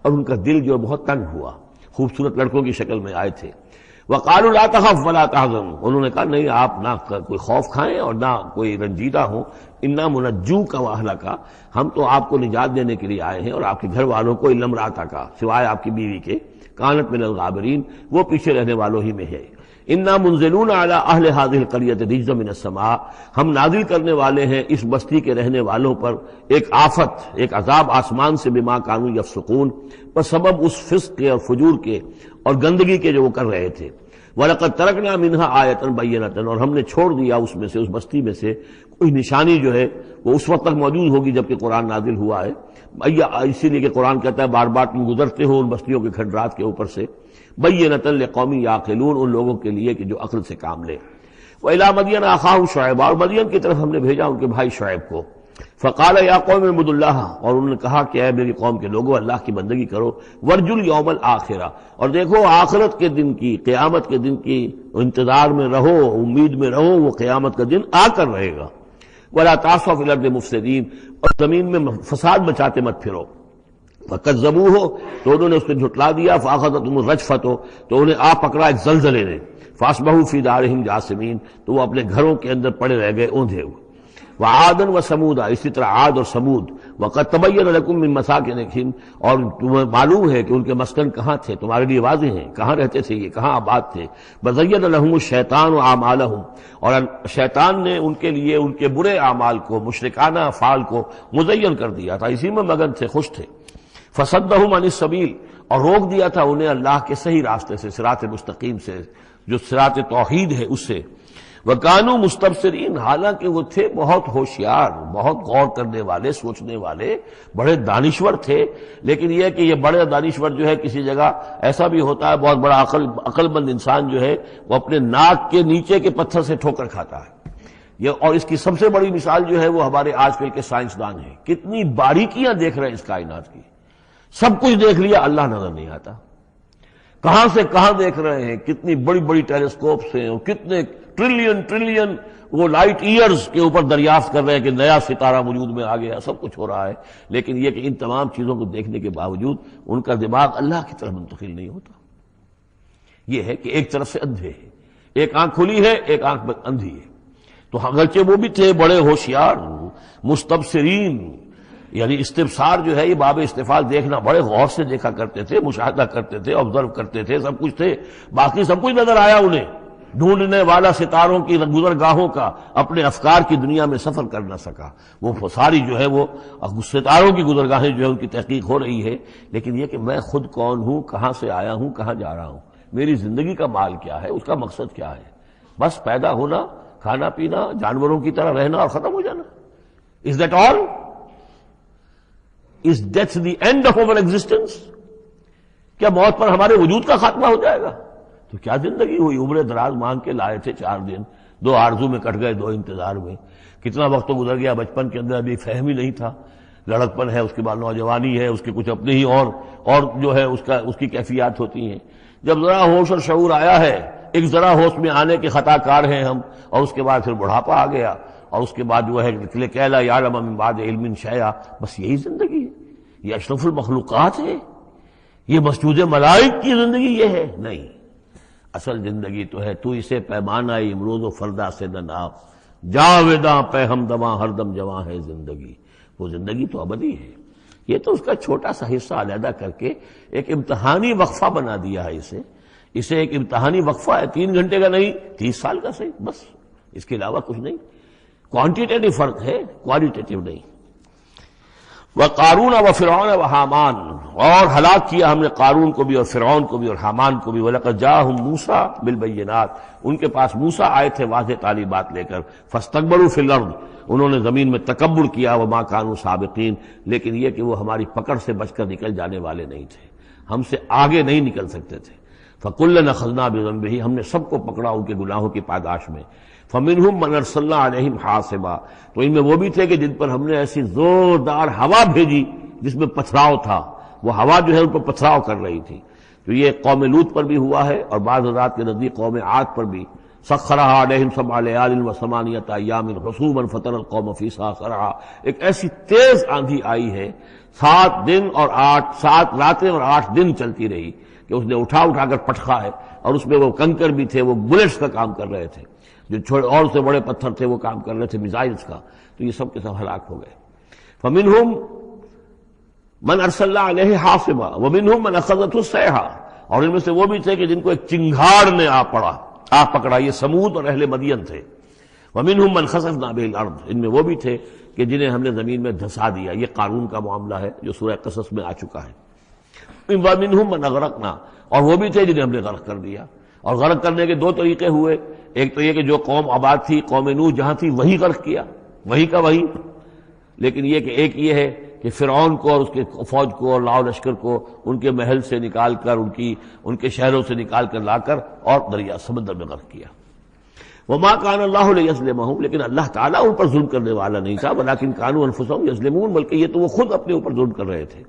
اور ان کا دل جو بہت تنگ ہوا، خوبصورت لڑکوں کی شکل میں آئے تھے۔ وقالوا لا تخف ولا تحزن، انہوں نے کہا نہیں آپ نہ کوئی خوف کھائیں اور نہ کوئی رنجیدہ ہوں، انا منجوک واہلک، ہم تو آپ کو نجات دینے کے لیے آئے ہیں اور آپ کے گھر والوں کو، الا امرأتک، سوائے آپ کی بیوی کے، کانت من الغابرین، وہ پیچھے رہنے والوں ہی میں ہے۔ انا منزلون علی اہل هذه القریۃ رجزا من السماء، ہم نازل کرنے والے ہیں اس بستی کے رہنے والوں پر ایک آفت، ایک عذاب آسمان سے، بما کانوا یفسقون، پر سبب اس فسق کے اور فجور کے اور گندگی کے جو وہ کر رہے تھے۔ وَلَقَدْ تَرَكْنَا مِنْهَا آیَةً بَيِّنَةً، اور ہم نے چھوڑ دیا اس میں سے، اس بستی میں سے کوئی نشانی جو ہے وہ اس وقت تک موجود ہوگی جب کہ قرآن نازل ہوا ہے، اسی لیے کہ قرآن کہتا ہے بار بار تم گزرتے ہو ان بستیوں کے کھنڈرات کے اوپر سے، بَيِّنَةً لِقَوْمٍ يَعْقِلُونَ، ان لوگوں کے لیے کہ جو عقل سے کام لے۔ وَإِلَىٰ مَدْيَنَ أَخَاهُمْ شُعَيْبًا، اور مدین کی طرف ہم نے بھیجا ان کے بھائی شعیب کو۔ فقال یا قوم اعبدوا اللہ، اور انہوں نے کہا کہ اے میری قوم کے لوگوں اللہ کی بندگی کرو، وارجوا الیوم الآخرہ، اور دیکھو آخرت کے دن کی، قیامت کے دن کی انتظار میں رہو، امید میں رہو، وہ قیامت کا دن آ کر رہے گا۔ ولا تعثوا فی الارض مفسدین، اور زمین میں فساد مچاتے مت پھرو۔ فکذبوہ، تو انہوں نے اس کو جھٹلا دیا، فاخذتہم الرجفۃ، تو انہیں آ پکڑا ایک زلزلے نے، فاصبحوا فی دارہم جاثمین، تو وہ اپنے گھروں کے اندر پڑے رہ گئے اوندھے ہوئے۔ وعادا وثمودا، اسی طرح عاد اور سمود، وقد تبین لکم من مساکنہم، اور تمہیں معلوم ہے کہ ان کے مسکن کہاں تھے، تمہارے لیے واضح ہیں کہاں رہتے تھے یہ، کہاں آباد تھے۔ بزین لہم الشیطان اعمالہم، اور شیطان نے ان کے لیے ان کے برے اعمال کو، مشرکانہ افعال کو مزین کر دیا تھا، اسی میں مگن تھے، خوش تھے۔ فصدہم عن السبیل، اور روک دیا تھا انہیں اللہ کے صحیح راستے سے، صراط مستقیم سے، جو صراط توحید ہے اس سے۔ وَكَانُوا مُسْتَبْصِرِينَ، حالانکہ وہ تھے بہت ہوشیار، بہت غور کرنے والے، سوچنے والے، بڑے دانشور تھے، لیکن یہ کہ یہ بڑے دانشور جو ہے کسی جگہ ایسا بھی ہوتا ہے، بہت بڑا عقل مند انسان جو ہے وہ اپنے ناک کے نیچے کے پتھر سے ٹھوکر کھاتا ہے۔ یہ اور اس کی سب سے بڑی مثال جو ہے وہ ہمارے آج کل کے سائنسدان ہیں، کتنی باریکیاں دیکھ رہے ہیں اس کائنات کی، سب کچھ دیکھ لیا، اللہ نظر نہیں آتا، کہاں سے کہاں دیکھ رہے ہیں، کتنی بڑی بڑی ٹیلیسکوپس ہیں اور کتنے ٹریلین وہ لائٹ ایئرز کے اوپر دریافت کر رہے ہیں کہ نیا ستارہ وجود میں آ گیا، سب کچھ ہو رہا ہے، لیکن یہ کہ ان تمام چیزوں کو دیکھنے کے باوجود ان کا دماغ اللہ کی طرف منتقل نہیں ہوتا۔ یہ ہے کہ ایک طرف سے اندھے ہیں، ایک آنکھ کھلی ہے، ایک آنکھ اندھی ہے۔ تو اگرچہ وہ بھی تھے بڑے ہوشیار مستبصرین، یعنی استبصار جو ہے یہ باب استفال دیکھنا، بڑے غور سے دیکھا کرتے تھے، مشاہدہ کرتے تھے، آبزرو کرتے تھے، سب کچھ تھے، باقی سب کچھ نظر آیا انہیں، ڈھونڈنے والا ستاروں کی گزرگاہوں کا اپنے افکار کی دنیا میں سفر کر نہ سکا۔ وہ ساری جو ہے وہ ستاروں کی گزرگاہیں جو ہے ان کی تحقیق ہو رہی ہے، لیکن یہ کہ میں خود کون ہوں، کہاں سے آیا ہوں، کہاں جا رہا ہوں، میری زندگی کا مال کیا ہے، اس کا مقصد کیا ہے؟ بس پیدا ہونا، کھانا پینا، جانوروں کی طرح رہنا اور ختم ہو جانا۔ Is that all? Is death the end of our existence? کیا موت پر ہمارے وجود کا خاتمہ ہو جائے گا؟ تو کیا زندگی ہوئی؟ عمر دراز مانگ کے لائے تھے 4 دن، 2 آرزو میں کٹ گئے، 2 انتظار میں، کتنا وقت تو گزر گیا۔ بچپن کے اندر ابھی فہم ہی نہیں تھا، لڑکپن ہے، اس کے بعد نوجوانی ہے، اس کے کچھ اپنے ہی اور جو ہے اس کی کیفیات ہوتی ہیں۔ جب ذرا ہوش اور شعور آیا ہے، ایک ذرا ہوش میں آنے کے خطا کار ہیں ہم، اور اس کے بعد پھر بڑھاپا آ گیا، اور اس کے بعد جو ہے کہلا یعلم من بعد علم شیئا، بس یہی زندگی ہے؟ یہ اشرف المخلوقات ہے؟ یہ مسجود ملائک کی زندگی یہ ہے؟ نہیں، اصل زندگی تو ہے تو اسے پیمانہ امروز و فردا سے نہ ناپ، جاویداں پہ ہمدماں ہر دم جواں ہے زندگی، وہ زندگی تو ابدی ہے۔ یہ تو اس کا چھوٹا سا حصہ علیحدہ کر کے ایک امتحانی وقفہ بنا دیا ہے، اسے ایک امتحانی وقفہ ہے، 3 گھنٹے کا نہیں، 30 سال کا صحیح، بس اس کے علاوہ کچھ نہیں۔ کوانٹیٹیو فرق ہے، کوالٹیٹیو نہیں۔ وَقَارُونَ وَفِرْعَوْنَ وَحَامَانَ، اور ہلاک کیا ہم نے قارون کو بھی اور فرعون کو بھی اور حامان کو بھی۔ وَلَقَدْ جَاءَهُم مُوسَىٰ بِالْبَيِّنَاتِ، ان کے پاس موسیٰ آئے تھے واضح تعلیمات لے کر۔ فَاسْتَكْبَرُوا فِي الْأَرْضِ، انہوں نے زمین میں تکبر کیا۔ وَمَا كَانُوا سَابِقِينَ، لیکن یہ کہ وہ ہماری پکڑ سے بچ کر نکل جانے والے نہیں تھے، ہم سے آگے نہیں نکل سکتے تھے۔ فَكُلًّا أَخَذْنَا بِذَنبِهِ، ہم نے سب کو پکڑا ان کے گناہوں کی پاداش میں۔ فَمِنْهُمْ مَنْ أَرْسَلْنَا عَلَيْهِمْ حَاصِبًا، تو ان میں وہ بھی تھے کہ جن پر ہم نے ایسی زوردار ہوا بھیجی جس میں پتھراؤ تھا، وہ ہوا جو ہے ان پر پتھراؤ کر رہی تھی۔ تو یہ قوم لوط پر بھی ہوا ہے، اور بعض حضرات کے نزدیک قوم عاد پر بھی۔ سخرها عليهم 7 ليال و8 ايام حسوما فترى القوم فيها صرعا، ایک ایسی تیز آندھی آئی ہے، 7 راتیں اور 8 دن چلتی رہی کہ اس نے اٹھا کر پٹخا ہے، اور اس میں وہ کنکر بھی تھے، وہ بلٹس کا کام کر رہے تھے، جو چھوٹے اور سے بڑے پتھر تھے وہ کام کر رہے تھے میزائلز کا، تو یہ سب کے سب ہلاک ہو گئے۔ فمنهم من ارسلنا علیہ حاصبا ومنهم من اخذته الصیحہ، اور ان میں سے وہ بھی تھے کہ جن کو ایک چنگھاڑ نے آ پکڑا، یہ سمود اور اہل مدین تھے۔ ومنهم من خسفنا به الارض، ان میں وہ بھی تھے کہ جنہیں ہم نے زمین میں دھسا دیا، یہ قارون کا معاملہ ہے جو سورہ قصص میں آ چکا ہے۔ ومنهم من اغرقنا، اور وہ بھی تھے جنہیں ہم نے غرق کر دیا۔ اور غرق کرنے کے 2 طریقے ہوئے، ایک تو یہ کہ جو قوم آباد تھی، قوم نوح جہاں تھی وہی غرق کیا، وہی کا وہی، لیکن یہ کہ ایک یہ ہے کہ فرعون کو اور اس کے فوج کو اور لاؤ لشکر کو ان کے محل سے نکال کر، ان کے شہروں سے نکال کر لا کر اور دریا سمندر میں غرق کیا۔ وما كان الله ليظلمهم، لیکن اللہ تعالیٰ ان پر ظلم کرنے والا نہیں تھا، ولكن كانوا انفسهم يظلمون، بلکہ یہ تو وہ خود اپنے اوپر ظلم کر رہے تھے۔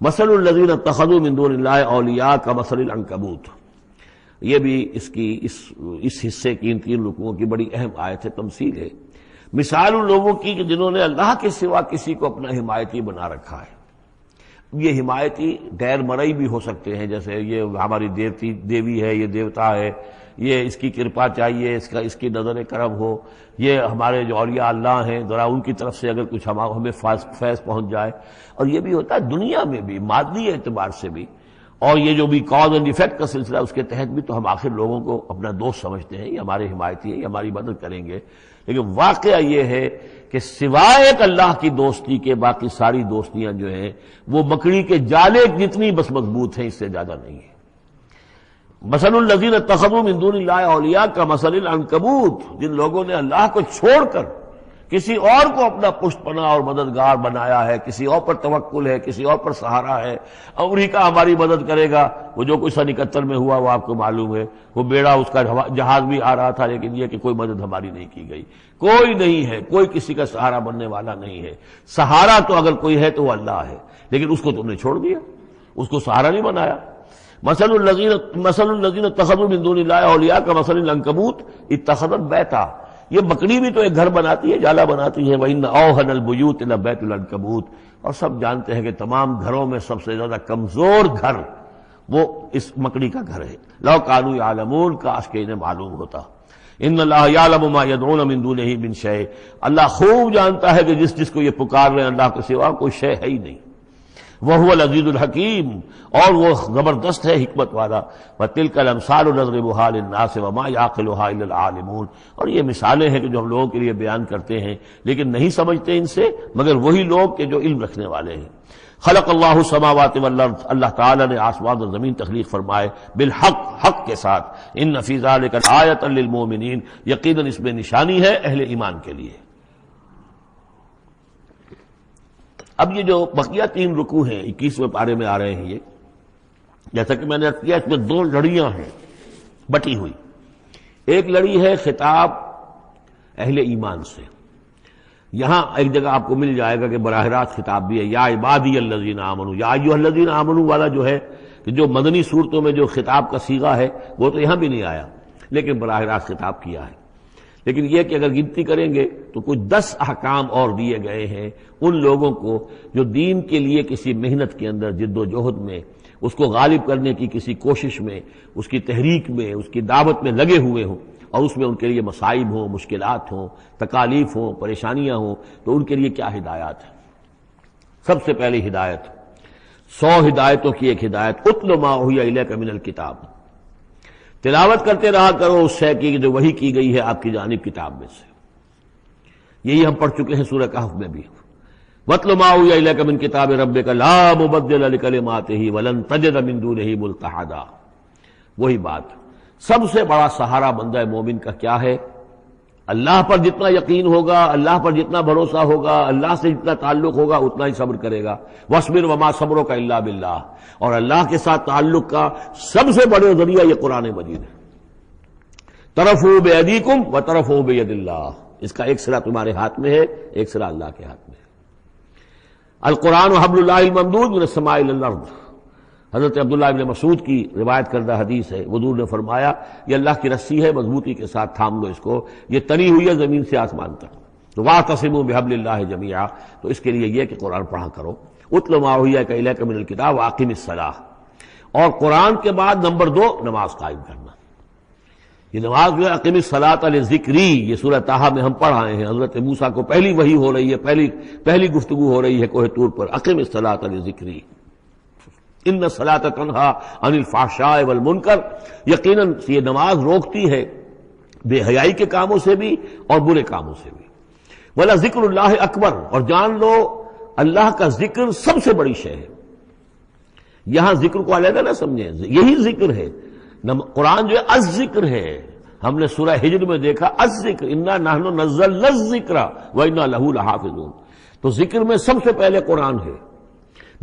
مثل الذين اتخذوا من دون الله اولیاء كمثل العنكبوت، یہ بھی اس حصے کی ان 3 رکوعوں کی بڑی اہم آیت ہے، تمثیل ہے۔ مثال ان لوگوں کی کہ جنہوں نے اللہ کے سوا کسی کو اپنا حمایتی بنا رکھا ہے۔ یہ حمایتی غیر مرئی بھی ہو سکتے ہیں، جیسے یہ ہماری دیوی ہے، یہ دیوتا ہے، یہ اس کی کرپا چاہیے، اس کی نظر کرم ہو، یہ ہمارے جو اولیاء اللہ ہیں ذرا ان کی طرف سے اگر کچھ ہمیں فیض پہنچ جائے۔ اور یہ بھی ہوتا ہے دنیا میں بھی، مادی اعتبار سے بھی، اور یہ جو بھی کاز اینڈ ایفیکٹ کا سلسلہ اس کے تحت بھی، تو ہم آخر لوگوں کو اپنا دوست سمجھتے ہیں، یہ ہمارے حمایتی ہیں، یہ ہماری مدد کریں گے۔ لیکن واقعہ یہ ہے کہ سوائے ایک اللہ کی دوستی کے باقی ساری دوستیاں جو ہیں وہ مکڑی کے جالے جتنی بس مضبوط ہیں، اس سے زیادہ نہیں ہے۔ مثل الذین اتخذوا من دون اللہ اولیاء کمثل العنکبوت، جن لوگوں نے اللہ کو چھوڑ کر کسی اور کو اپنا پشت پناہ اور مددگار بنایا ہے، کسی اور پر توکل ہے، کسی اور پر سہارا ہے، امریکہ ہماری مدد کرے گا، وہ جو کچھ 71 میں ہوا وہ آپ کو معلوم ہے، وہ بیڑا اس کا جہاز بھی آ رہا تھا، لیکن یہ کہ کوئی مدد ہماری نہیں کی گئی، کوئی نہیں ہے، کوئی کسی کا سہارا بننے والا نہیں ہے۔ سہارا تو اگر کوئی ہے تو وہ اللہ ہے، لیکن اس کو تم نے چھوڑ دیا، اس کو سہارا نہیں بنایا۔ مثل الذین اتخذوا من دون اللہ اولیاء کمثل العنکبوت اتخذت بیتا، یہ بکری بھی تو ایک گھر بناتی ہے، جالا بناتی ہے، وَإِنَّ أَوْهَنَ الْبُيُوتِ لَبَيْتُ الْعَنكَبُوتِ، اور سب جانتے ہیں کہ تمام گھروں میں سب سے زیادہ کمزور گھر وہ اس مکڑی کا گھر ہے۔ لَوْ كَانُوا يَعْلَمُونَ، کاش کہ انہیں معلوم ہوتا۔ ان اللہ یعلم ما یدعون من دونہ من شیء، اللہ خوب جانتا ہے کہ جس کو یہ پکار رہے ہیں اللہ کے سوا کوئی شے ہے ہی نہیں۔ وَهُوَ الْعَزِيزُ الْحَكِيمُ، اور وہ زبردست ہے حکمت والا۔ وَتِلْكَ الْأَمْثَالُ نَضْرِبُهَا لِلنَّاسِ وَمَا يَعْقِلُهَا إِلَّا الْعَالِمُونَ، اور یہ مثالیں ہیں کہ جو ہم لوگوں کے لیے بیان کرتے ہیں لیکن نہیں سمجھتے ان سے مگر وہی لوگ کہ جو علم رکھنے والے ہیں۔ خلق اللہ السماوات والارض، اللہ تعالیٰ نے آسمان اور زمین تخلیق فرمائے بالحق، حق کے ساتھ۔ ان فی ذلک آیۃ للمؤمنین، یقیناً اس میں نشانی ہے اہل ایمان کے لیے۔ اب یہ جو بقیہ 3 رکوع ہیں 21ویں پارے میں آ رہے ہیں، یہ جیسا کہ میں نے عرض کیا اس میں 2 لڑیاں ہیں بٹی ہوئی۔ ایک لڑی ہے خطاب اہل ایمان سے، یہاں ایک جگہ آپ کو مل جائے گا کہ براہ راست خطاب بھی ہے، یا عبادی الذین آمنوا، یا ایھا الذین آمنوا والا جو ہے کہ جو مدنی صورتوں میں جو خطاب کا صیغہ ہے وہ تو یہاں بھی نہیں آیا لیکن براہ راست خطاب کیا ہے۔ لیکن یہ کہ اگر گنتی کریں گے تو کچھ 10 احکام اور دیے گئے ہیں ان لوگوں کو جو دین کے لیے کسی محنت کے اندر جد و جہد میں، اس کو غالب کرنے کی کسی کوشش میں، اس کی تحریک میں، اس کی دعوت میں لگے ہوئے ہوں، اور اس میں ان کے لیے مصائب ہوں، مشکلات ہوں، تکالیف ہوں، پریشانیاں ہوں، تو ان کے لیے کیا ہدایات ہے۔ سب سے پہلی ہدایت 100 ہدایتوں کی ایک ہدایت، اتل ما اوحی الیک من الکتاب، تلاوت کرتے رہا کرو اس شے کی جو وحی کی گئی ہے آپ کی جانب کتاب میں سے۔ یہی ہم پڑھ چکے ہیں سورہ کہف میں بھی، واتل ما اوحی الیک من کتاب ربک لا مبدل لکلماتہ ولن تجد من دونہ ملتحدا۔ وہی بات، سب سے بڑا سہارا بندہ مومن کا کیا ہے؟ اللہ پر جتنا یقین ہوگا، اللہ پر جتنا بھروسہ ہوگا، اللہ سے جتنا تعلق ہوگا اتنا ہی صبر کرے گا۔ وَاصْبِرْ وَمَا صَبْرُكَ إِلَّا بِاللَّهِ، اور اللہ کے ساتھ تعلق کا سب سے بڑے ذریعہ یہ قرآن مجید ہے۔ طرفوا بِأَيْدِيكُمْ وَطَرَفُوا بِيَدِ اللَّهِ، اس کا ایک سرا تمہارے ہاتھ میں ہے، ایک سرا اللہ کے ہاتھ میں ہے۔ القرآن حبل اللہ الممدود من السماء إلى الأرض، حضرت عبداللہ ابن مسعود کی روایت کردہ حدیث ہے، حضور نے فرمایا یہ اللہ کی رسی ہے، مضبوطی کے ساتھ تھام لو اس کو، یہ تنی ہوئی ہے زمین سے آسمان تک۔ تو واعتصموا بحبل اللہ جمیعا، تو اس کے لیے یہ کہ قرآن پڑھا کرو۔ اتل ما اوحی الیک من الکتاب واقم الصلاۃ، اور قرآن کے بعد نمبر 2 نماز قائم کرنا۔ یہ نماز جو ہے اقم الصلاۃ لذکری، یہ سورہ طٰہٰ میں ہم پڑھ آئے ہیں، حضرت موسیٰ کو پہلی وحی ہو رہی ہے، پہلی گفتگو ہو رہی ہے کوہ طور پر، اقم الصلاۃ لذکری ان الصلاۃ تنہی عن الفحشاء والمنکر، یقیناً یہ نماز روکتی ہے بے حیائی کے کاموں سے بھی اور برے کاموں سے بھی۔ وَلَذِكْرُ اللَّهِ اکبر، اور جان لو اللہ کا ذکر سب سے بڑی شے ہے۔ یہاں ذکر کو علیحدہ نہ سمجھیں، یہی ذکر ہے۔ قرآن جو ہے الذکر ہے، ہم نے سورہ ہجر میں دیکھا الذکر، انا نحن نزلنا الذکر وانا لہ لحافظون، تو ذکر میں سب سے پہلے قرآن ہے۔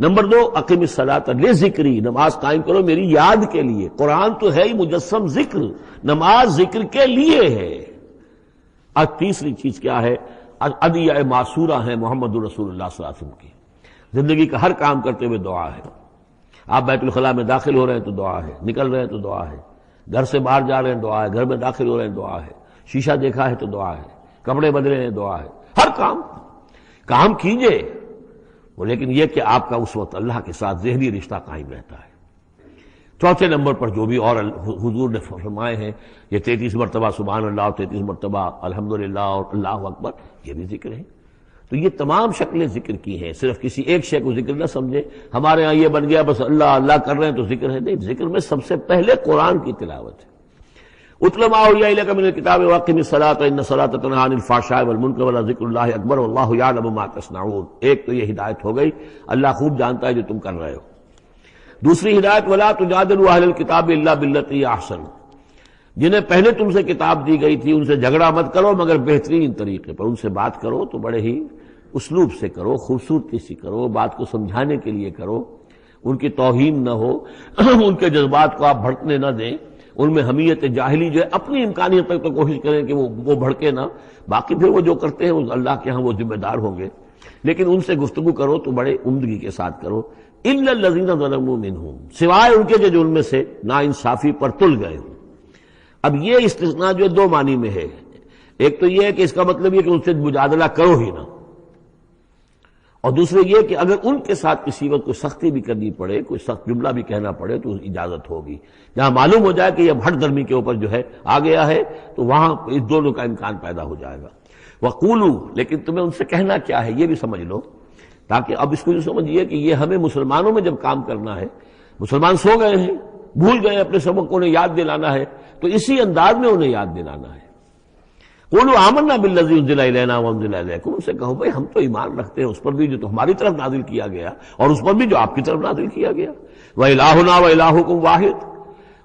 نمبر 2 اقم الصلاۃ لذکری، نماز قائم کرو میری یاد کے لیے۔ قرآن تو ہے ہی مجسم ذکر، نماز ذکر کے لیے ہے۔ اور تیسری چیز کیا ہے؟ ادعیہ معصورہ ہیں محمد رسول اللہ صلی اللہ علیہ وسلم کی، زندگی کا ہر کام کرتے ہوئے دعا ہے۔ آپ بیت الخلاء میں داخل ہو رہے ہیں تو دعا ہے، نکل رہے ہیں تو دعا ہے، گھر سے باہر جا رہے ہیں دعا ہے، گھر میں داخل ہو رہے ہیں دعا ہے، شیشہ دیکھا ہے تو دعا ہے، کپڑے بدلے ہیں دعا ہے، ہر کام کیجئے، لیکن یہ کہ آپ کا اس وقت اللہ کے ساتھ ذہنی رشتہ قائم رہتا ہے۔ چوتھے نمبر پر جو بھی اور حضور نے فرمائے ہیں، یہ 33 مرتبہ سبحان اللہ اور 33 مرتبہ الحمدللہ اور اللہ اکبر، یہ بھی ذکر ہے۔ تو یہ تمام شکلیں ذکر کی ہیں، صرف کسی ایک شے کو ذکر نہ سمجھے ہمارے ہاں یہ بن گیا بس اللہ اللہ کر رہے ہیں تو ذکر ہے، نہیں، ذکر میں سب سے پہلے قرآن کی تلاوت ہے۔ اتل ما اوحی الیک من الکتاب واقم الصلاۃ ان الصلاۃ تنہی عن الفحشاء والمنکر ولذکر اللہ اکبر واللہ یعلم ما تصنعون۔ ایک تو یہ ہدایت ہو گئی، اللہ خوب جانتا ہے جو تم کر رہے ہو۔ دوسری ہدایت ولا تجادلوا اہل الکتاب الا باللتی احسن، جنہیں پہلے تم سے کتاب دی گئی تھی ان سے جھگڑا مت کرو مگر بہترین طریقے پر، ان سے بات کرو تو بڑے ہی اسلوب سے کرو، خوبصورتی سے کرو، بات کو سمجھانے کے لیے کرو، ان کی توہین نہ ہو، ان کے جذبات کو آپ بھڑکنے نہ دیں، ان میں حمیت جاہلی جو ہے اپنی امکانیت تک تو کوشش کریں کہ وہ بھڑکے نہ، باقی پھر وہ جو کرتے ہیں اللہ کے ہاں وہ ذمہ دار ہوں گے، لیکن ان سے گفتگو کرو تو بڑے عمدگی کے ساتھ کرو۔ الا الذین ظلموا منہم، سوائے ان کے جو ان میں سے ناانصافی پر تل گئے ہوں۔ اب یہ استثناء جو دو معنی میں ہے، ایک تو یہ ہے کہ اس کا مطلب یہ کہ ان سے مجادلہ کرو ہی نہ، اور دوسرے یہ کہ اگر ان کے ساتھ کسی وقت کوئی سختی بھی کرنی پڑے، کوئی سخت جملہ بھی کہنا پڑے تو اجازت ہوگی، جہاں معلوم ہو جائے کہ یہ ہٹ درمی کے اوپر جو ہے آ گیا ہے تو وہاں اس دونوں کا امکان پیدا ہو جائے گا۔ وَقُولُوا، لیکن تمہیں ان سے کہنا کیا ہے یہ بھی سمجھ لو، تاکہ اب اس کو یہ سمجھیے کہ یہ ہمیں مسلمانوں میں جب کام کرنا ہے، مسلمان سو گئے ہیں، بھول گئے اپنے سبق کو، انہیں یاد دلانا ہے تو اسی انداز میں انہیں یاد دلانا ہے۔ قولوا آمنا بالذی انزل الینا وانزل الیکم، ان سے کہو بھائی ہم تو ایمان رکھتے ہیں اس پر بھی جو تمہاری طرف نازل کیا گیا اور اس پر بھی جو آپ کی طرف نازل کیا گیا۔ وَإِلَٰهُنَا وَإِلَٰهُكُمْ وَاحِدٌ،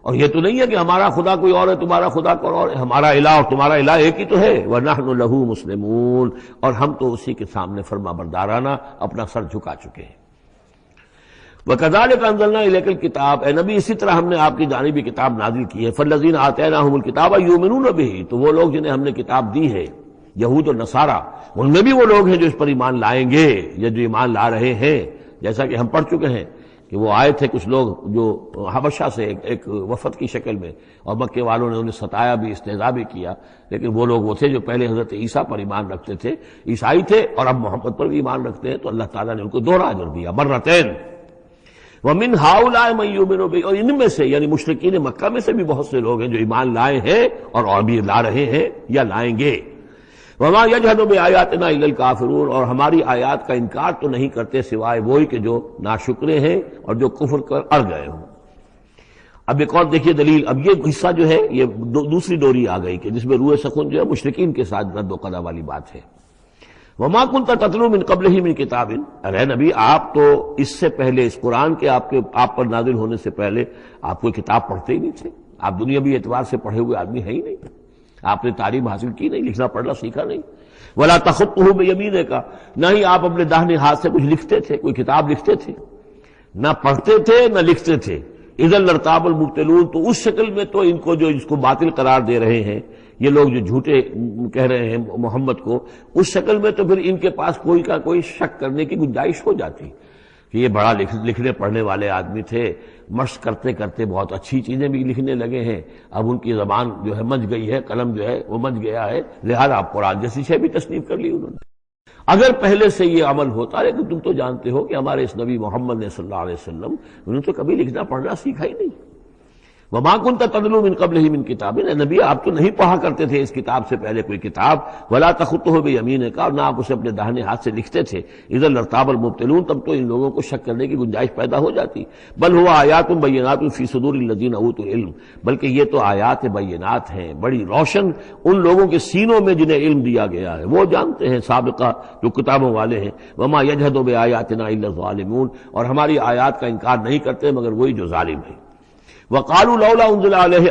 اور یہ تو نہیں ہے کہ ہمارا خدا کوئی اور ہے تمہارا خدا کوئی اور ہے، ہمارا الہ اور تمہارا الہ ایک ہی تو ہے۔ وَنَحْنُ لَهُ مُسْلِمُونَ، اور ہم تو اسی کے سامنے فرما بردارانہ اپنا سر جھکا چکے ہیں۔ وَكَذَلِكَ أَنزَلْنَا إِلَيْكَ الْكِتَابَ، اے نبی اسی طرح ہم نے آپ کی جانب یہ کتاب نازل کی ہے۔ فَالَّذِينَ آتَيْنَاهُمُ الْكِتَابَ يُؤْمِنُونَ بِهِ، تو وہ لوگ جنہیں ہم نے کتاب دی ہے، یہود اور نصارہ، ان میں بھی وہ لوگ ہیں جو اس پر ایمان لائیں گے یا جو ایمان لا رہے ہیں، جیسا کہ ہم پڑھ چکے ہیں کہ وہ آئے تھے کچھ لوگ جو حبشہ سے ایک وفد کی شکل میں، اور مکے والوں نے انہیں ستایا بھی، استہزاء بھی کیا، لیکن وہ لوگ وہ تھے جو پہلے حضرت عیسیٰ پر ایمان رکھتے تھے، عیسائی تھے، اور اب محمد پر بھی ایمان رکھتے ہیں، تو اللہ تعالیٰ نے ان کو دوہرا اجر دیا، مرتين۔ وَمِنْ هَؤُلَاءِ مَن يُؤْمِنُ بِهِ، اور ان میں سے یعنی مشرکین مکہ میں سے بھی بہت سے لوگ ہیں جو ایمان لائے ہیں اور ابھی لا رہے ہیں یا لائیں گے۔ وَمَا يَجْحَدُ بِآيَاتِنَا إِلَّا الْكَافِرُونَ، اور ہماری آیات کا انکار تو نہیں کرتے سوائے وہی کہ جو ناشکرے ہیں اور جو کفر کر اڑ گئے ہوں۔ اب ایک اور دیکھیے دلیل، اب یہ حصہ جو ہے یہ دوسری ڈوری آ گئی کہ جس میں روح سخن جو ہے مشرکین کے ساتھ رد و قضا والی بات ہے۔ وَمَا كُنْتَ تَتْلُو مِن قَبْلِهِ مِن كِتَابٍ، ارے نبی آپ تو اس سے پہلے، اس قرآن کے آپ پر نازل ہونے سے پہلے آپ کوئی کتاب پڑھتے ہی نہیں تھے، آپ دنیاوی اعتبار سے پڑھے ہوئے آدمی ہیں ہی نہیں، آپ نے تعلیم حاصل کی نہیں، لکھنا پڑھنا سیکھا نہیں۔ وَلَا تَخُطُّهُ بِيَمِينِكَ، نہ ہی آپ اپنے داہنے ہاتھ سے کچھ لکھتے تھے، کوئی کتاب لکھتے تھے، نہ پڑھتے تھے نہ لکھتے تھے۔ اِذًا لَارْتَابَ الْمُبْطِلُونَ، تو اس شکل میں تو ان کو جو اس کو باطل قرار دے رہے ہیں یہ لوگ جو جھوٹے کہہ رہے ہیں محمد کو، اس شکل میں تو پھر ان کے پاس کوئی کا کوئی شک کرنے کی گنجائش ہو جاتی کہ یہ بڑا لکھنے پڑھنے والے آدمی تھے، مشق کرتے کرتے بہت اچھی چیزیں بھی لکھنے لگے ہیں، اب ان کی زبان جو ہے مچ گئی ہے، قلم جو ہے وہ مچ گیا ہے، لہذا اب قرآن جیسی شے بھی تصنیف کر لی انہوں نے۔ اگر پہلے سے یہ عمل ہوتا، لیکن تم تو جانتے ہو کہ ہمارے اس نبی محمد نے صلی اللہ علیہ وسلم انہوں نے تو کبھی لکھنا پڑھنا سیکھا ہی نہیں۔ وَمَا كُنْتَ تَتْلُو مِن قَبْلِهِ مِن كِتَابٍ، اے نبی آپ تو نہیں پڑھا کرتے تھے اس کتاب سے پہلے کوئی کتاب۔ وَلَا تَخُطُّهُ بِيَمِينِكَ، اور نہ آپ اسے اپنے داہنے ہاتھ سے لکھتے تھے۔ اِذًا لَارْتَابَ الْمُبْطِلُونَ، تب تو ان لوگوں کو شک کرنے کی گنجائش پیدا ہو جاتی۔ بل هُوَ آیات بینات فی صدور الذین اوتوا العلم، بلکہ یہ تو آیات بینات ہیں، بڑی روشن ان لوگوں کے سینوں میں جنہیں علم دیا گیا ہے، وہ جانتے ہیں سابقہ جو کتابوں والے ہیں۔ وَمَا يَجْحَدُ بِآیاتِنَا إِلَّا الظَّالِمُونَ، اور ہماری آیات کا انکار نہیں کرتے مگر وہی جو ظالم ہیں۔ وَقَالُوا لَوْلَا أُنزِلَ عَلَيْهِ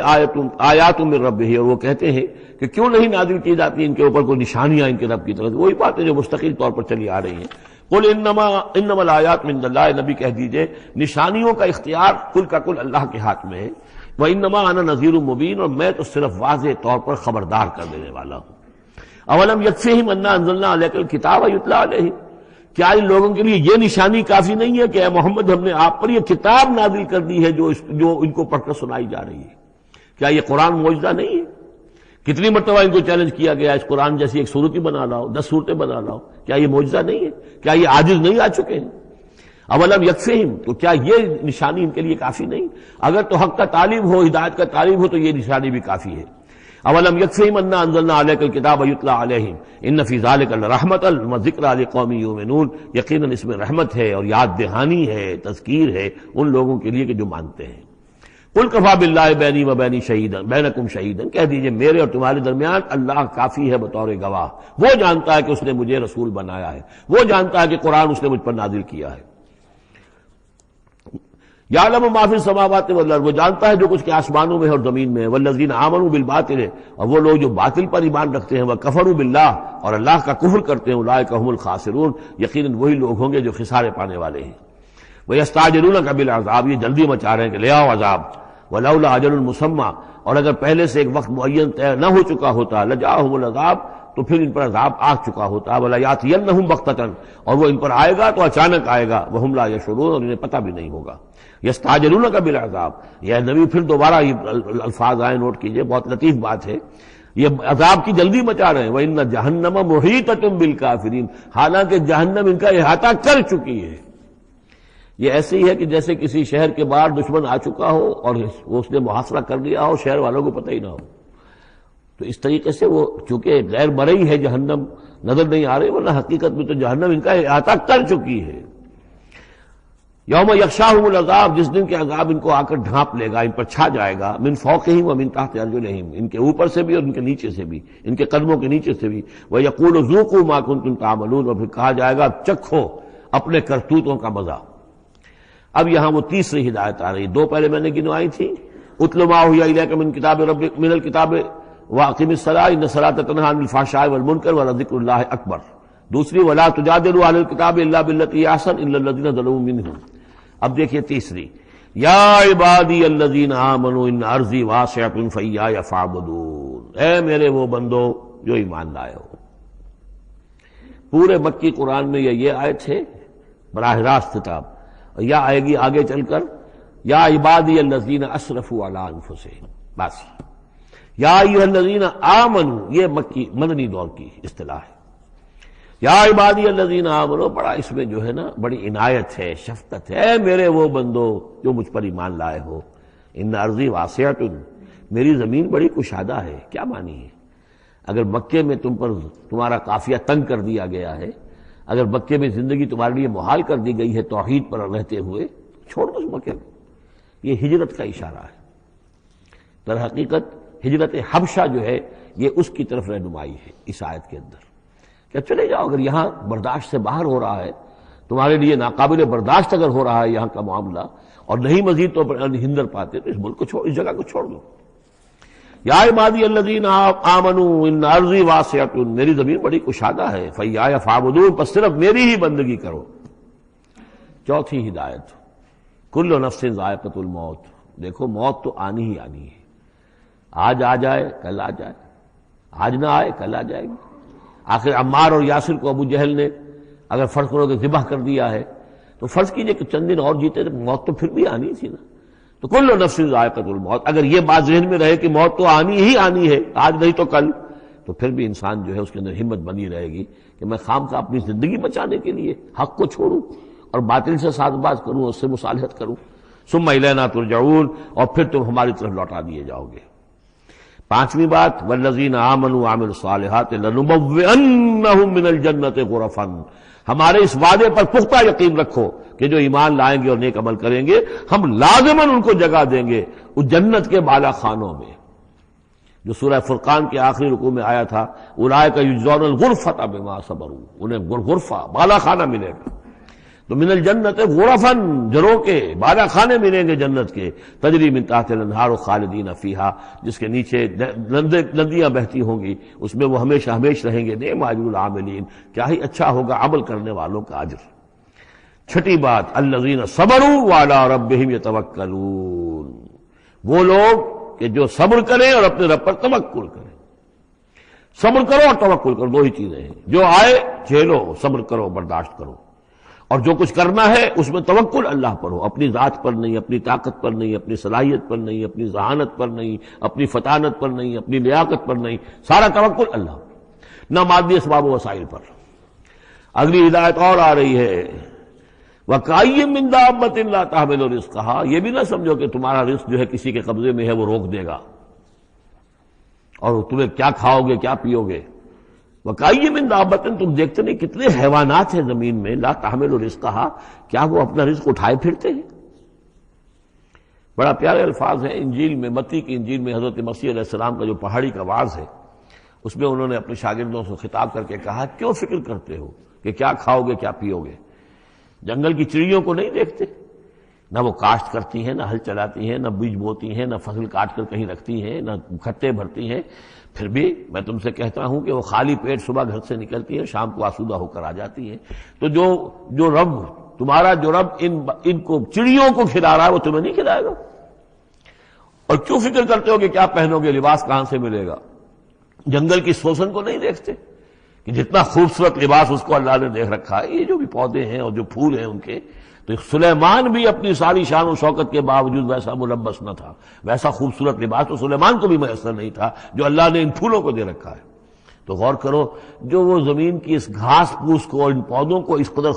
آیَاتٌ مِّن رَّبِّهِ، اور وہ کہتے ہیں کہ کیوں نہیں نازل کی جاتی ان کے اوپر کوئی نشانیاں ان کے رب کی طرف، وہی باتیں جو مستقل طور پر چلی آ رہی ہیں۔ قُلْ إِنَّمَا الْآيَاتُ مِنْ اللَّهِ، نبی کہہ دیجئے نشانیوں کا اختیار کل کا کل اللہ کے ہاتھ میں ہے۔ وَإِنَّمَا أَنَا نَذِيرٌ مُّبِينٌ، اور میں تو صرف واضح طور پر خبردار کر دینے والا ہوں۔ أَوَلَمْ يَكْفِهِمْ أَنَّا أَنزَلْنَا عَلَيْكَ الْكِتَابَ يُتْلَىٰ عَلَيْهِمْ، کیا ان لوگوں کے لیے یہ نشانی کافی نہیں ہے کہ اے محمد ہم نے آپ پر یہ کتاب نازل کر دی ہے جو ان کو پڑھ کر سنائی جا رہی ہے؟ کیا یہ قرآن معجزہ نہیں ہے؟ کتنی مرتبہ ان کو چیلنج کیا گیا اس قرآن جیسی ایک صورت ہی بنا لاؤ، 10 صورتیں بنا لاؤ، کیا یہ معجزہ نہیں ہے؟ کیا یہ عاجز نہیں آ چکے ہیں؟ اولم یکفہم، تو کیا یہ نشانی ان کے لیے کافی نہیں؟ اگر تو حق کا طالب ہو، ہدایت کا طالب ہو تو یہ نشانی بھی کافی ہے۔ اولم یکفہم انا انزلنا علیک الکتاب یتلی علیہم ان فی ذلک لرحمۃ وذکری لقوم یؤمنون، یقیناً اس میں رحمت ہے اور یاد دہانی ہے، تذکیر ہے ان لوگوں کے لیے کہ جو مانتے ہیں۔ قل کفی باللہ بینی و بین شہیدا بینکم شہیدا، کہہ دیجئے میرے اور تمہارے درمیان اللہ کافی ہے بطور گواہ، وہ جانتا ہے کہ اس نے مجھے رسول بنایا ہے، وہ جانتا ہے کہ قرآن اس نے مجھ پر نازل کیا ہے۔ یعلم ما فی السماوات والارض، وہ جانتا ہے جو کچھ کے آسمانوں میں ہے اور زمین میں ہے۔ والذین آمنوا بالباطل، اور وہ لوگ جو باطل پر ایمان رکھتے ہیں، وکفروا باللہ، اور اللہ کا کفر کرتے ہیں، اولئک هم الخاسرون، یقیناً وہی لوگ ہوں گے جو خسارے پانے والے ہیں۔ ویستعجلونک بالعذاب، یہ جلدی مچا رہے ہیں کہ لے آؤ عذاب۔ ولولا اجل مسمى، اور اگر پہلے سے ایک وقت معین طے نہ ہو چکا ہوتا، لجاءہم العذاب، تو پھر ان پر عذاب آ چکا ہوتا، ولیاتینہم بغتۃ، اور وہ ان پر آئے گا تو اچانک آئے گا، وہم لا یشعرون، اور انہیں پتہ بھی نہیں ہوگا۔ یستعجلونک بالعذاب، یہ نبی پھر دوبارہ یہ الفاظ آئے، نوٹ کیجئے، بہت لطیف بات ہے، یہ عذاب کی جلدی مچا رہے ہیں۔ وَإِنَّ جَهَنَّمَ مُحِيطَةٌ بِالْكَافِرِينَ، حالانکہ جہنم ان کا احاطہ کر چکی ہے۔ یہ ایسے ہی ہے کہ جیسے کسی شہر کے باہر دشمن آ چکا ہو اور اس نے محاصرہ کر لیا ہو، شہر والوں کو پتہ ہی نہ ہو۔ تو اس طریقے سے وہ چونکہ غیر مرئی ہے جہنم، نظر نہیں آ رہی، ورنہ حقیقت میں تو جہنم ان کا احاطہ کر چکی ہے۔ یوم یغشاہم العذاب، جس دن کے عذاب ان کو آ کر ڈھانپ لے گا، ان پر چھا جائے گا، من فوقہم ومن تحت ارجلہم، ان کے اوپر سے بھی اور ان کے نیچے سے بھی، ان کے قدموں کے نیچے سے بھی۔ ویقول ذوقوا ما کنتم تعملون، اور پھر کہا جائے گا چکھو اپنے کرتوتوں کا مزہ۔ اب یہاں وہ تیسری ہدایت آ رہی، دو پہلے میں نے گنوائی تھی، اتل ما اوحی الیک من کتاب ربک من الکتاب واقم الصلاۃ ان الصلاۃ تنہی عن الفحشاء والمنکر ولذکر اللہ اکبر۔ دوسری ولا تجادلوا اہل الکتاب الا بالتی ہی احسن الا الذین ظلموا منہم۔ اب دیکھیے تیسری، یا عبادی الذین آمنوا ان ارضی واسعۃ فایای فاعبدون، اے میرے وہ بندو جو ایمان لائے ہو۔ پورے مکی قرآن میں یہ آیت ہے براہ راست خطاب، یا آئے گی آگے چل کر یا عبادی الذین اسرفوا علی انفسہم، بس یا ایھا الذین آمنوا، یہ مکی مدنی دور کی اصطلاح ہے۔ یا عبادی الذین آمنوا، بڑا اس میں جو ہے نا بڑی عنایت ہے، شفقت ہے، اے میرے وہ بندو جو مجھ پر ایمان لائے ہو، ان ارضی واسعۃ، میری زمین بڑی کشادہ ہے۔ کیا معنی ہے؟ اگر مکے میں تم پر تمہارا قافیہ تنگ کر دیا گیا ہے، اگر مکے میں زندگی تمہارے لیے محال کر دی گئی ہے توحید پر رہتے ہوئے، چھوڑ دو اس مکے کو۔ یہ ہجرت کا اشارہ ہے، در حقیقت ہجرت حبشہ جو ہے یہ اس کی طرف رہنمائی ہے اس آیت کے اندر، کہ چلے جاؤ، اگر یہاں برداشت سے باہر ہو رہا ہے، تمہارے لیے ناقابل برداشت اگر ہو رہا ہے یہاں کا معاملہ، اور نہیں مزید تو ہندر پاتے، تو اس ملک کو چھوڑ، اس جگہ کو چھوڑ دو۔ یا عبادی الذین آمنوا ان ارضی واسعۃ، میری زمین بڑی کشادہ ہے، فایای فاعبدون، پس صرف میری ہی بندگی کرو۔ چوتھی ہدایت، کل نفس ذائقۃ الموت، دیکھو موت تو آنی ہی آنی ہے، آج آ جائے کل آ جائے، آج نہ آئے کل آ جائے گی۔ آخر عمار اور یاسر کو ابو جہل نے اگر فرض کرو کہ ذبح کر دیا ہے، تو فرض کیجئے کہ چند دن اور جیتے تو موت تو پھر بھی آنی تھی نا۔ تو کل نفس ذائقۃ الموت، اگر یہ بات ذہن میں رہے کہ موت تو آنی ہی آنی ہے، آج نہیں تو کل، تو پھر بھی انسان جو ہے اس کے اندر ہمت بنی رہے گی کہ میں خام کا اپنی زندگی بچانے کے لیے حق کو چھوڑوں اور باطل سے ساز باز کروں، اس سے مصالحت کروں۔ ثم الینا ترجعون، اور پھر تم ہماری طرف لوٹا دیے جاؤ گے۔ پانچویں بات، والذین آمنوا وعملوا الصالحات لنبوئنہم من الجنۃ غرفا، ہمارے اس وعدے پر پختہ یقین رکھو کہ جو ایمان لائیں گے اور نیک عمل کریں گے، ہم لازماً ان کو جگہ دیں گے اس جنت کے بالا خانوں میں، جو سورہ فرقان کے آخری رکوع میں آیا تھا، اولئک یجزون الغرفۃ بما صبروا، انہیں غرفہ بالا خانہ ملے گا۔ تو من الجنت غرفاً، جروں کے بالا خانے ملیں گے جنت کے، تجری من تحت الانہار خالدین فیہا، جس کے نیچے ندیاں بہتی ہوں گی، اس میں وہ ہمیشہ ہمیش رہیں گے۔ نعم اجر العاملین، کیا ہی اچھا ہوگا عمل کرنے والوں کا اجر۔ چھٹی بات، الذین صبروا وعلی ربہم یتوکلون، وہ لوگ کہ جو صبر کریں اور اپنے رب پر توکل کریں۔ صبر کرو اور توکل کرو، دو ہی چیزیں ہیں، جو آئے جھیلو، صبر کرو، برداشت کرو، اور جو کچھ کرنا ہے اس میں توکل اللہ پر ہو، اپنی ذات پر نہیں، اپنی طاقت پر نہیں، اپنی صلاحیت پر نہیں، اپنی ذہانت پر نہیں، اپنی فطانت پر نہیں، اپنی لیاقت پر نہیں، سارا توکل اللہ، نہ مادی اسباب و وسائل پر۔ اگلی ہدایت اور آ رہی ہے، وَكَأَيٍّ مِّن دَابَّةٍ لَّا تَحْمِلُ رِزْقَهَا، یہ بھی نہ سمجھو کہ تمہارا رزق جو ہے کسی کے قبضے میں ہے وہ روک دے گا، اور تمہیں کیا کھاؤ گے کیا پیو گے۔ وَكَأَيٍّ مِّن دَابَّةٍ، تم دیکھتے نہیں کتنے حیوانات ہیں زمین میں، لا تحمل رزقها، کیا وہ اپنا رزق اٹھائے پھرتے ہیں؟ بڑا پیارے الفاظ ہیں انجیل میں، متی کی انجیل میں حضرت مسیح علیہ السلام کا جو پہاڑی کا واعظ ہے، اس میں انہوں نے اپنے شاگردوں سے خطاب کر کے کہا، کیوں فکر کرتے ہو کہ کیا کھاؤ گے کیا پیو گے؟ جنگل کی چڑیوں کو نہیں دیکھتے؟ نہ وہ کاشت کرتی ہیں، نہ ہل چلاتی ہیں، نہ بیج بوتی ہیں، نہ فصل کاٹ کر کہیں رکھتی ہیں، نہ کھٹے بھرتی ہیں، پھر بھی میں تم سے کہتا ہوں کہ وہ خالی پیٹ صبح گھر سے نکلتی ہیں، شام کو آسودہ ہو کر آ جاتی ہیں۔ تو جو رب تمہارا، جو رب ان کو چڑیوں کو کھلا رہا ہے، وہ تمہیں نہیں کھلائے گا؟ اور کیوں فکر کرتے ہو کہ کیا پہنو گے، لباس کہاں سے ملے گا؟ جنگل کی سوسن کو نہیں دیکھتے کہ جتنا خوبصورت لباس اس کو اللہ نے دیکھ رکھا ہے؟ یہ جو بھی پودے ہیں اور جو پھول ہیں ان کے، تو سلیمان بھی اپنی ساری شان و شوکت کے باوجود ویسا ملبس نہ تھا، ویسا خوبصورت لباس تو سلیمان کو بھی میسر نہیں تھا جو اللہ نے ان پھولوں کو دے رکھا ہے۔ تو غور کرو، جو وہ زمین کی اس گھاس پھوس کو، ان پودوں کو اس قدر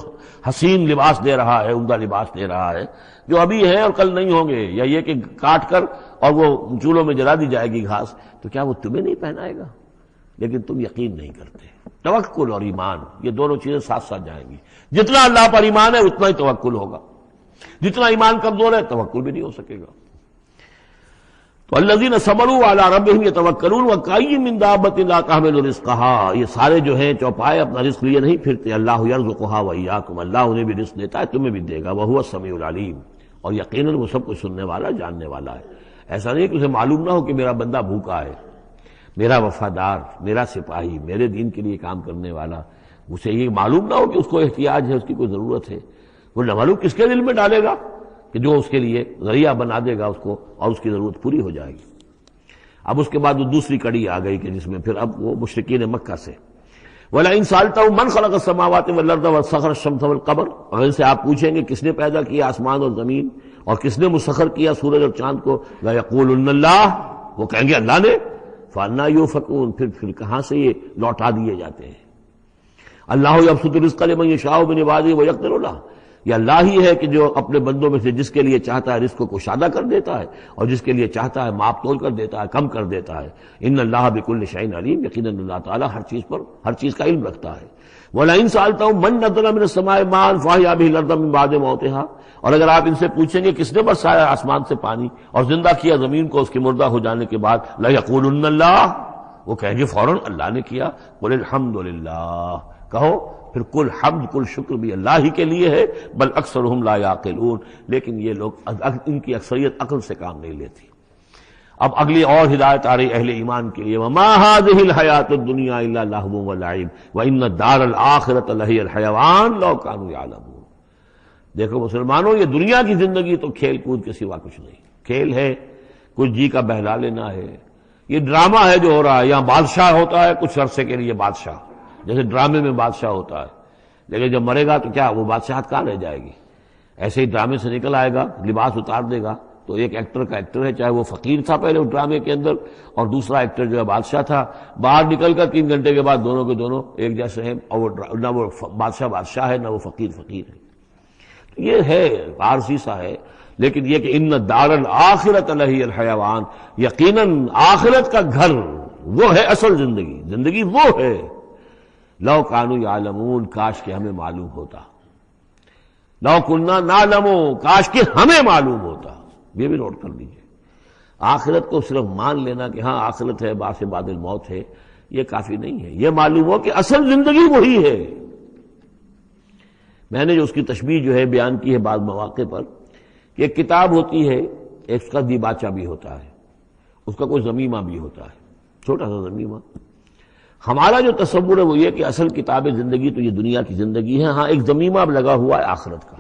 حسین لباس دے رہا ہے، عمدہ لباس دے رہا ہے، جو ابھی ہے اور کل نہیں ہوں گے، یا یہ کہ کاٹ کر اور وہ چولہوں میں جلا دی جائے گی گھاس، تو کیا وہ تمہیں نہیں پہنائے گا؟ لیکن تم یقین نہیں کرتے۔ توکل اور ایمان، یہ دونوں چیزیں ساتھ ساتھ جائیں گی۔ جتنا اللہ پر ایمان ہے اتنا ہی توکل ہوگا، جتنا ایمان کمزور ہے توکل بھی نہیں ہو سکے گا۔ تو الذین صبروا علی ربہم یتوکلون وکأی من دابۃ لا تحمل رزقہا، یہ سارے جو ہیں چوپائے اپنا رزق لیے نہیں پھرتے، اللہ یرزقہا وایاکم، اللہ انہیں بھی رزق دیتا ہے، تمہیں بھی دے گا، وہو السمیع العلیم، اور یقیناً وہ سب کچھ سننے والا، جاننے والا ہے۔ ایسا نہیں کہ اسے معلوم نہ ہو کہ میرا بندہ بھوکا ہے، میرا وفادار، میرا سپاہی، میرے دین کے لیے کام کرنے والا، اسے یہ معلوم نہ ہو کہ اس کو احتیاج ہے، اس کی کوئی ضرورت ہے۔ وہ نہ معلوم کس کے دل میں ڈالے گا کہ جو اس کے لیے ذریعہ بنا دے گا اس کو، اور اس کی ضرورت پوری ہو جائے گی۔ اب اس کے بعد وہ دوسری کڑی آ گئی کہ جس میں پھر اب وہ مشرکین مکہ سے وَلَئِن سَأَلْتَهُم مَّن خَلَقَ السَّمَاوَاتِ وَالْأَرْضَ وَسَخَّرَ الشَّمْسَ وَالْقَمَرَ، اگر ان سے آپ پوچھیں گے کس نے پیدا کیا آسمان اور زمین اور کس نے مسخر کیا سورج اور چاند کو، لَيَقُولُنَّ اللَّهُ، وہ کہیں گے اللہ نے، فَأَنَّىٰ يُؤْفَكُونَ، پھر کہاں سے یہ لوٹا دیے جاتے ہیں۔ اللہ یبسط الرزق لمن یشاء من عباده ویقدر له، یہ اللہ ہی ہے کہ جو اپنے بندوں میں سے جس کے لیے چاہتا ہے رزق کو کشادہ کر دیتا ہے، اور جس کے لیے چاہتا ہے ماپ تول کر دیتا ہے، کم کر دیتا ہے۔ ان اللہ بکل شیء علیم، یقیناً اللہ تعالیٰ ہر چیز کا علم رکھتا ہے۔ وَلَئِن سَأَلْتَهُم مَّن نَّزَّلَ مِنَ السَّمَاءِ مَاءً فَأَحْيَا بِهِ الْأَرْضَ مِن بَعْدِ مَوْتِهَا، اور اگر آپ ان سے پوچھیں گے کس نے برسایا آسمان سے پانی اور زندہ کیا زمین کو اس کے مردہ ہو جانے کے بعد، لَيَقُولُنَّ اللَّهُ، وہ کہیں گے فوراً اللہ نے کیا۔ قُلِ الْحَمْدُ لِلَّهِ، کہو پھر کل حمد کل شکر بھی اللہ ہی کے لیے ہے، بل اکثرہم لا یعقلون، لیکن یہ لوگ، ان کی اکثریت عقل سے کام نہیں لیتی۔ اب اگلی اور ہدایت آ رہی اہل ایمان کے لیے، وما هذه الحیاۃ الدنیا الا لہو ولعب وان الدار الآخرۃ لہی الحیوان لو کانوا یعلمون۔ دیکھو مسلمانوں، یہ دنیا کی زندگی تو کھیل کود کے سوا کچھ نہیں، کھیل ہے، کچھ جی کا بہلا لینا ہے، یہ ڈرامہ ہے جو ہو رہا ہے۔ یہاں بادشاہ ہوتا ہے کچھ عرصے کے لیے، بادشاہ جیسے ڈرامے میں بادشاہ ہوتا ہے، لیکن جب مرے گا تو کیا وہ بادشاہت کہاں رہ جائے گی؟ ایسے ہی ڈرامے سے نکل آئے گا، لباس اتار دے گا تو ایک ایکٹر کا ایکٹر ہے، چاہے وہ فقیر تھا پہلے اس ڈرامے کے اندر، اور دوسرا ایکٹر جو ہے بادشاہ تھا، باہر نکل کر 3 گھنٹے کے بعد دونوں کے دونوں ایک جیسے ہیں، اور وہ نہ وہ بادشاہ ہے نہ وہ فقیر ہے۔ یہ ہے عارضی سا ہے، لیکن یہ کہ ان الدار الآخرۃ لہی الحیوان، یقیناً آخرت کا گھر وہ ہے اصل زندگی وہ ہے۔ لو کانوا یعلمون، کاش کہ ہمیں معلوم ہوتا، لو کنا نعلم، کاش کہ ہمیں معلوم ہوتا۔ یہ بھی نوٹ کر لیجیے، آخرت کو صرف مان لینا کہ ہاں آخرت ہے، بعد سے بعد الموت ہے، یہ کافی نہیں ہے۔ یہ معلوم ہو کہ اصل زندگی وہی ہے۔ میں نے جو اس کی تشبیہ جو ہے بیان کی ہے بعض مواقع پر، کہ ایک کتاب ہوتی ہے، اس کا دیباچہ بھی ہوتا ہے، اس کا کوئی ضمیمہ بھی ہوتا ہے، چھوٹا سا ضمیمہ۔ ہمارا جو تصور ہے وہ یہ کہ اصل کتاب زندگی تو یہ دنیا کی زندگی ہے، ہاں ایک ضمیمہ اب لگا ہوا ہے آخرت کا،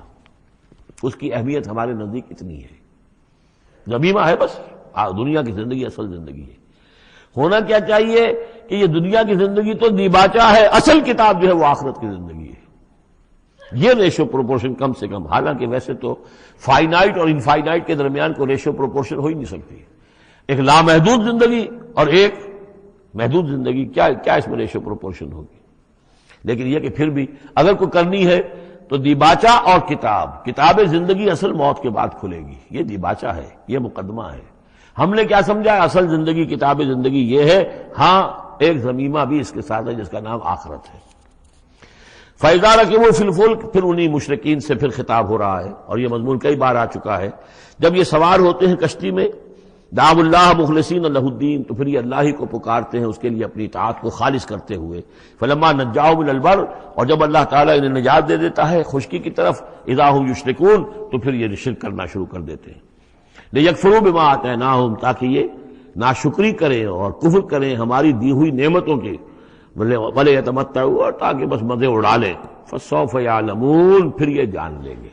اس کی اہمیت ہمارے نزدیک اتنی ہے۔ ضمیمہ ہے بس، دنیا کی زندگی اصل زندگی ہے۔ ہونا کیا چاہیے کہ یہ دنیا کی زندگی تو دیباچہ ہے، اصل کتاب جو ہے وہ آخرت کی زندگی ہے۔ یہ ریشو پروپورشن کم سے کم، حالانکہ ویسے تو فائنائٹ اور انفائنائٹ کے درمیان کو ریشو پروپورشن ہو ہی نہیں سکتی، ایک لامحدود زندگی اور ایک محدود زندگی، کیا اس میں ریشو پروپورشن ہوگی؟ لیکن یہ کہ پھر بھی اگر کوئی کرنی ہے تو دیباچہ اور کتاب زندگی اصل موت کے بعد کھلے گی، یہ دیباچہ ہے، یہ مقدمہ ہے۔ ہم نے کیا سمجھا اصل زندگی، کتاب زندگی یہ ہے، ہاں ایک ضمیمہ بھی اس کے ساتھ ہے جس کا نام آخرت ہے۔ فَإِذَا رَكِبُوا فِي الْفُلْكِ، پھر انہی مشرکین سے پھر خطاب ہو رہا ہے، اور یہ مضمون کئی بار آ چکا ہے۔ جب یہ سوار ہوتے ہیں کشتی میں، دعوا اللہ مخلصین لہ الدین، تو پھر یہ اللہ ہی کو پکارتے ہیں اس کے لیے اپنی اطاعت کو خالص کرتے ہوئے۔ فلما نجاہم الی البر، اور جب اللہ تعالیٰ انہیں نجات دے دیتا ہے خشکی کی طرف، اذا ہم یشرکون، تو پھر یہ شرک کرنا شروع کر دیتے ہیں۔ لیکفروا بما آتیناہم، تاکہ یہ ناشکری کریں اور کفر کریں ہماری دی ہوئی نعمتوں کی، ولیتمتعوا، اور تاکہ بس مزے اڑا لیں۔ فسوف یعلمون، پھر یہ جان لیں گے۔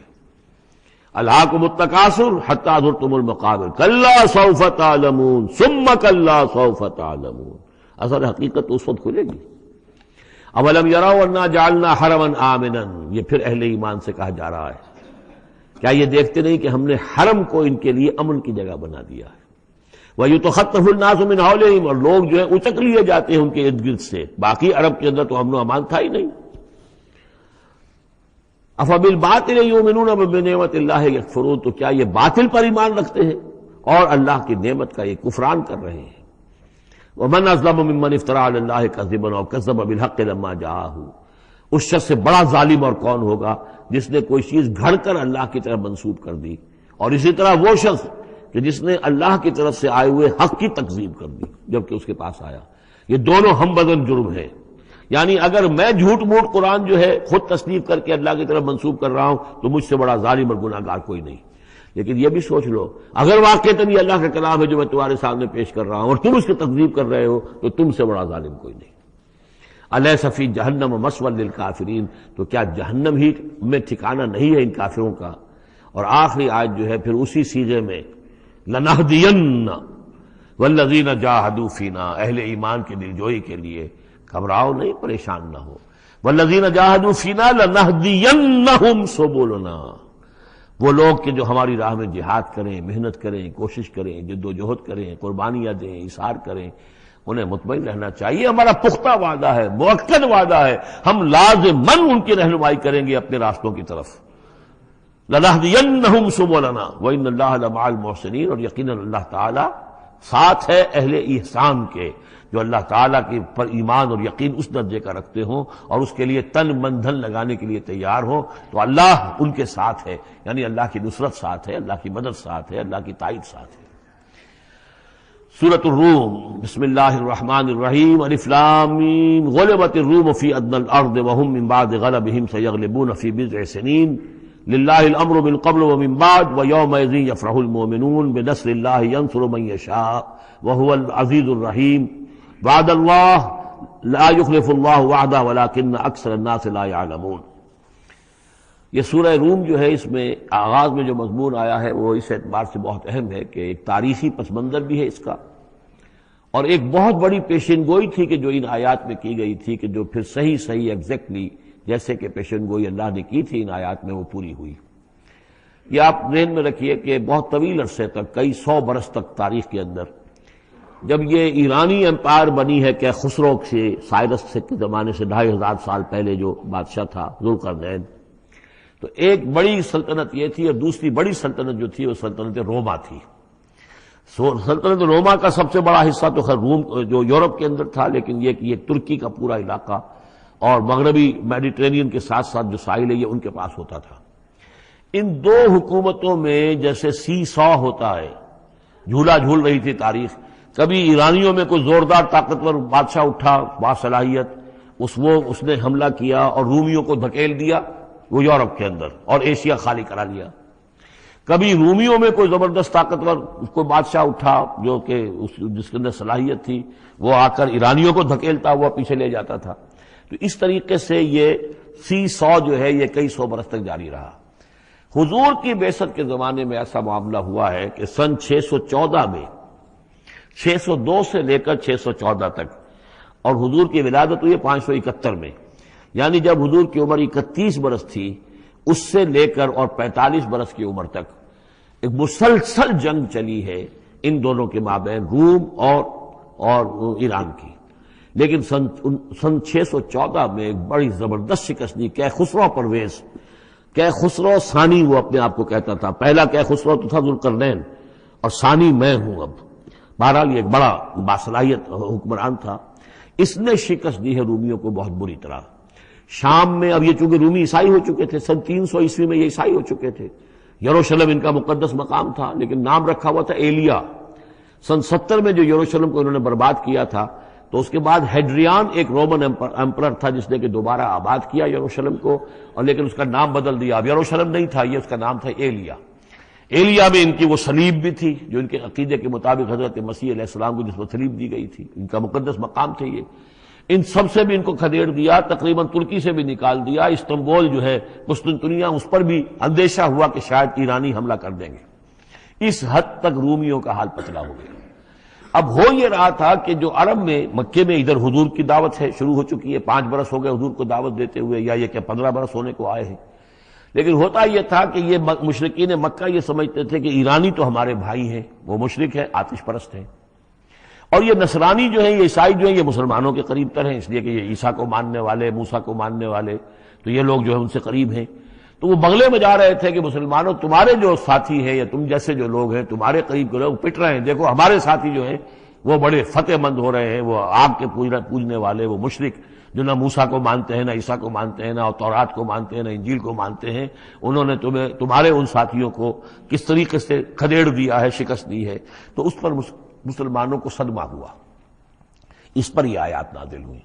الہاکم التکاثر حتی زرتم المقابر کلا سوف تعلمون ثم کلا سوف تعلمون. اصل حقیقت تو اس وقت کھلے گی. اولم یروا انا جعلنا حرما آمنا، یہ پھر اہل ایمان سے کہا جا رہا ہے کیا یہ دیکھتے نہیں کہ ہم نے حرم کو ان کے لیے امن کی جگہ بنا دیا ہے. وَيُتَخَطَّفُ النَّاسُ مِنْ حَوْلِهِمْ، اور لوگ جو ہے اچک لیے جاتے ہیں ان کے ارد گرد سے. باقی عرب کے اندر تو امن و امان تھا ہی نہیں. أَفَبِالْبَاطِلِ يُؤْمِنُونَ وَبِنِعْمَةِ اللَّهِ يَكْفُرُونَ، تو کیا یہ باطل پر ایمان رکھتے ہیں اور اللہ کی نعمت کا یہ کفران کر رہے ہیں. وَمَنْ أَظْلَمُ مِمَّنِ افْتَرَىٰ عَلَى اللَّهِ كَذِبًا أَوْ كَذَّبَ بِالْحَقِّ لَمَّا جَاءَهُ، اس شخص سے بڑا ظالم اور کون ہوگا جس نے کوئی چیز گھڑ کر اللہ کی طرف منسوب کر دی، اور اسی طرح وہ شخص کہ جس نے اللہ کی طرف سے آئے ہوئے حق کی تکذیب کر دی جبکہ اس کے پاس آیا. یہ دونوں ہم بدن جرم ہیں. یعنی اگر میں جھوٹ موٹ قرآن جو ہے خود تصنیف کر کے اللہ کی طرف منسوب کر رہا ہوں تو مجھ سے بڑا ظالم اور گناہ گار کوئی نہیں. لیکن یہ بھی سوچ لو اگر واقعتاً یہ اللہ کا کلام ہے جو میں تمہارے سامنے پیش کر رہا ہوں اور تم اس کی تکذیب کر رہے ہو تو تم سے بڑا ظالم کوئی نہیں. الیس فی جہنم مثوی للکافرین، تو کیا جہنم ہی میں ٹھکانہ نہیں ہے ان کافروں کا. اور آخری آیت جو ہے پھر اسی سیغے میں لنہدین والذین جاہدوا فینا، اہل ایمان کی دلجوئی کے لیے گھبراؤ نہیں، پریشان نہ ہو. والذین جاہدوا فینا لنہدینہم سبلنا، وہ لوگ کہ جو ہماری راہ میں جہاد کریں، محنت کریں، کوشش کریں، جد و جہد کریں، قربانیاں دیں، ایثار کریں، انہیں مطمئن رہنا چاہیے. ہمارا پختہ وعدہ ہے، مؤکد وعدہ ہے، ہم لازماً ان کی رہنمائی کریں گے اپنے راستوں کی طرف. لَنَهْدِيَنَّهُمْ سُبُلَنَا وَإِنَّ اللَّهَ لَمَعَ الْمُحْسِنِينَ، اور یقیناً اللہ تعالیٰ ساتھ ہے اہل احسان کے، جو اللہ تعالیٰ کے پر ایمان اور یقین اس درجے کا رکھتے ہوں اور اس کے لیے تن من دھن لگانے کے لیے تیار ہوں تو اللہ ان کے ساتھ ہے. یعنی اللہ کی نصرت ساتھ ہے، اللہ کی مدد ساتھ ہے، اللہ کی تائید ساتھ ہے. سورۃ الروم، بسم اللہ الرحمن الرحیم. الف لام میم، غلبت الروم فی ادنی الارض وهم من بعد غلبهم سیغلبون فی بضع سنین للہ الامر من قبل ومن بعد ویومئذ یفرح المؤمنون بنصر اللہ ینصر من یشاء وهو العزیز الرحیم. وعد اللہ لا یخلف اللہ وعدہ ولکن اکثر الناس لا یعلمون. یہ سورہ روم جو ہے اس میں آغاز میں جو مضمون آیا ہے وہ اس اعتبار سے بہت اہم ہے کہ ایک تاریخی پس منظر بھی ہے اس کا، اور ایک بہت بڑی پیشن گوئی تھی کہ جو ان آیات میں کی گئی تھی کہ جو پھر صحیح ایگزیکٹلی جیسے کہ پیشن گوئی اللہ نے کی تھی ان آیات میں وہ پوری ہوئی. یہ آپ ذہن میں رکھیے کہ بہت طویل عرصے تک، کئی 100 برس تک تاریخ کے اندر، جب یہ ایرانی امپائر بنی ہے کہ خسرو سے سائرس سے کے زمانے سے 2500 سال پہلے جو بادشاہ تھا ذوالقرنین، تو ایک بڑی سلطنت یہ تھی اور دوسری بڑی سلطنت جو تھی وہ سلطنت روما تھی. سلطنت روما کا سب سے بڑا حصہ تو خیر روم جو یورپ کے اندر تھا، لیکن یہ ترکی کا پورا علاقہ اور مغربی میڈیٹرینین کے ساتھ ساتھ جو ساحل ہے یہ ان کے پاس ہوتا تھا. ان دو حکومتوں میں جیسے سی سو ہوتا ہے، جھولا جھول رہی تھی تاریخ. کبھی ایرانیوں میں کوئی زوردار طاقتور بادشاہ اٹھا باصلاحیت، اس نے حملہ کیا اور رومیوں کو دھکیل دیا وہ یورپ کے اندر اور ایشیا خالی کرا لیا. کبھی رومیوں میں کوئی زبردست طاقتور کوئی بادشاہ اٹھا جو کہ جس کے اندر صلاحیت تھی، وہ آ کر ایرانیوں کو دھکیلتا ہوا پیچھے لے جاتا تھا. تو اس طریقے سے یہ سی 100 جو ہے یہ کئی 100 برس تک جاری رہا. حضور کی بعثت کے زمانے میں ایسا معاملہ ہوا ہے کہ سن 614 میں، 602 سے لے کر 614 تک، اور حضور کی ولادت ہوئی 571 میں، یعنی جب حضور کی عمر 31 برس تھی اس سے لے کر اور 45 برس کی عمر تک ایک مسلسل جنگ چلی ہے ان دونوں کے مابین، روم اور ایران کی. لیکن سن 614 میں ایک بڑی زبردست شکست دی کیخسرو پرویز. کیخسرو ثانی وہ اپنے آپ کو کہتا تھا، پہلا کیخسرو تو تھا ذوالقرنین اور ثانی میں ہوں. اب بہرحال یہ ایک بڑا باصلاحیت حکمران تھا. اس نے شکست دی ہے رومیوں کو بہت بری طرح. شام میں، اب یہ چونکہ رومی عیسائی ہو چکے تھے، سن 300 عیسوی میں یہ عیسائی ہو چکے تھے. یروشلم ان کا مقدس مقام تھا لیکن نام رکھا ہوا تھا ایلیا. سن 70 میں جو یروشلم کو انہوں نے برباد کیا تھا تو اس کے بعد ہیڈریان ایک رومن امپرر تھا جس نے کہ دوبارہ آباد کیا یروشلم کو، اور لیکن اس کا نام بدل دیا. اب یروشلم نہیں تھا، یہ اس کا نام تھا ایلیا. ایلیا میں ان کی وہ صلیب بھی تھی جو ان کے عقیدے کے مطابق حضرت مسیح علیہ السلام کو جس پر صلیب دی گئی تھی، ان کا مقدس مقام تھے یہ. ان سب سے بھی ان کو کھدیڑ دیا، تقریباً ترکی سے بھی نکال دیا، استنبول جو ہے قسطنطنیہ، اس پر بھی اندیشہ ہوا کہ شاید ایرانی حملہ کر دیں گے۔ اس حد تک رومیوں کا حال پتلا ہو گیا۔ اب ہو یہ رہا تھا کہ جو عرب میں مکے میں ادھر حضور کی دعوت ہے، شروع ہو چکی ہے، 5 برس ہو گئے حضور کو دعوت دیتے ہوئے، یا یہ کہ 15 برس ہونے کو آئے ہیں، لیکن ہوتا یہ تھا کہ یہ مشرکین مکہ یہ سمجھتے تھے کہ ایرانی تو ہمارے بھائی ہیں، وہ مشرک ہیں، آتش پرست ہیں، اور یہ نصرانی جو ہیں، یہ عیسائی جو ہیں، یہ مسلمانوں کے قریب تر ہیں، اس لیے کہ یہ عیسیٰ کو ماننے والے، موسیٰ کو ماننے والے، تو یہ لوگ جو ہیں ان سے قریب ہیں۔ تو وہ بغلے میں جا رہے تھے کہ مسلمانوں، تمہارے جو ساتھی ہیں یا تم جیسے جو لوگ ہیں، تمہارے قریب کے لوگ پٹ رہے ہیں، دیکھو ہمارے ساتھی جو ہیں وہ بڑے فتح مند ہو رہے ہیں، وہ آگ کے پوجنے والے، وہ مشرک جو نہ موسیٰ کو مانتے ہیں، نہ عیسیٰ کو مانتے ہیں، نہ تورات کو مانتے ہیں، نہ انجیل کو مانتے ہیں، انہوں نے تمہارے ان ساتھیوں کو کس طریقے سے کھدیڑ دیا ہے، شکست دی ہے۔ تو اس پر مسلمانوں کو صدمہ ہوا۔ اس پر یہ آیات نازل ہوئی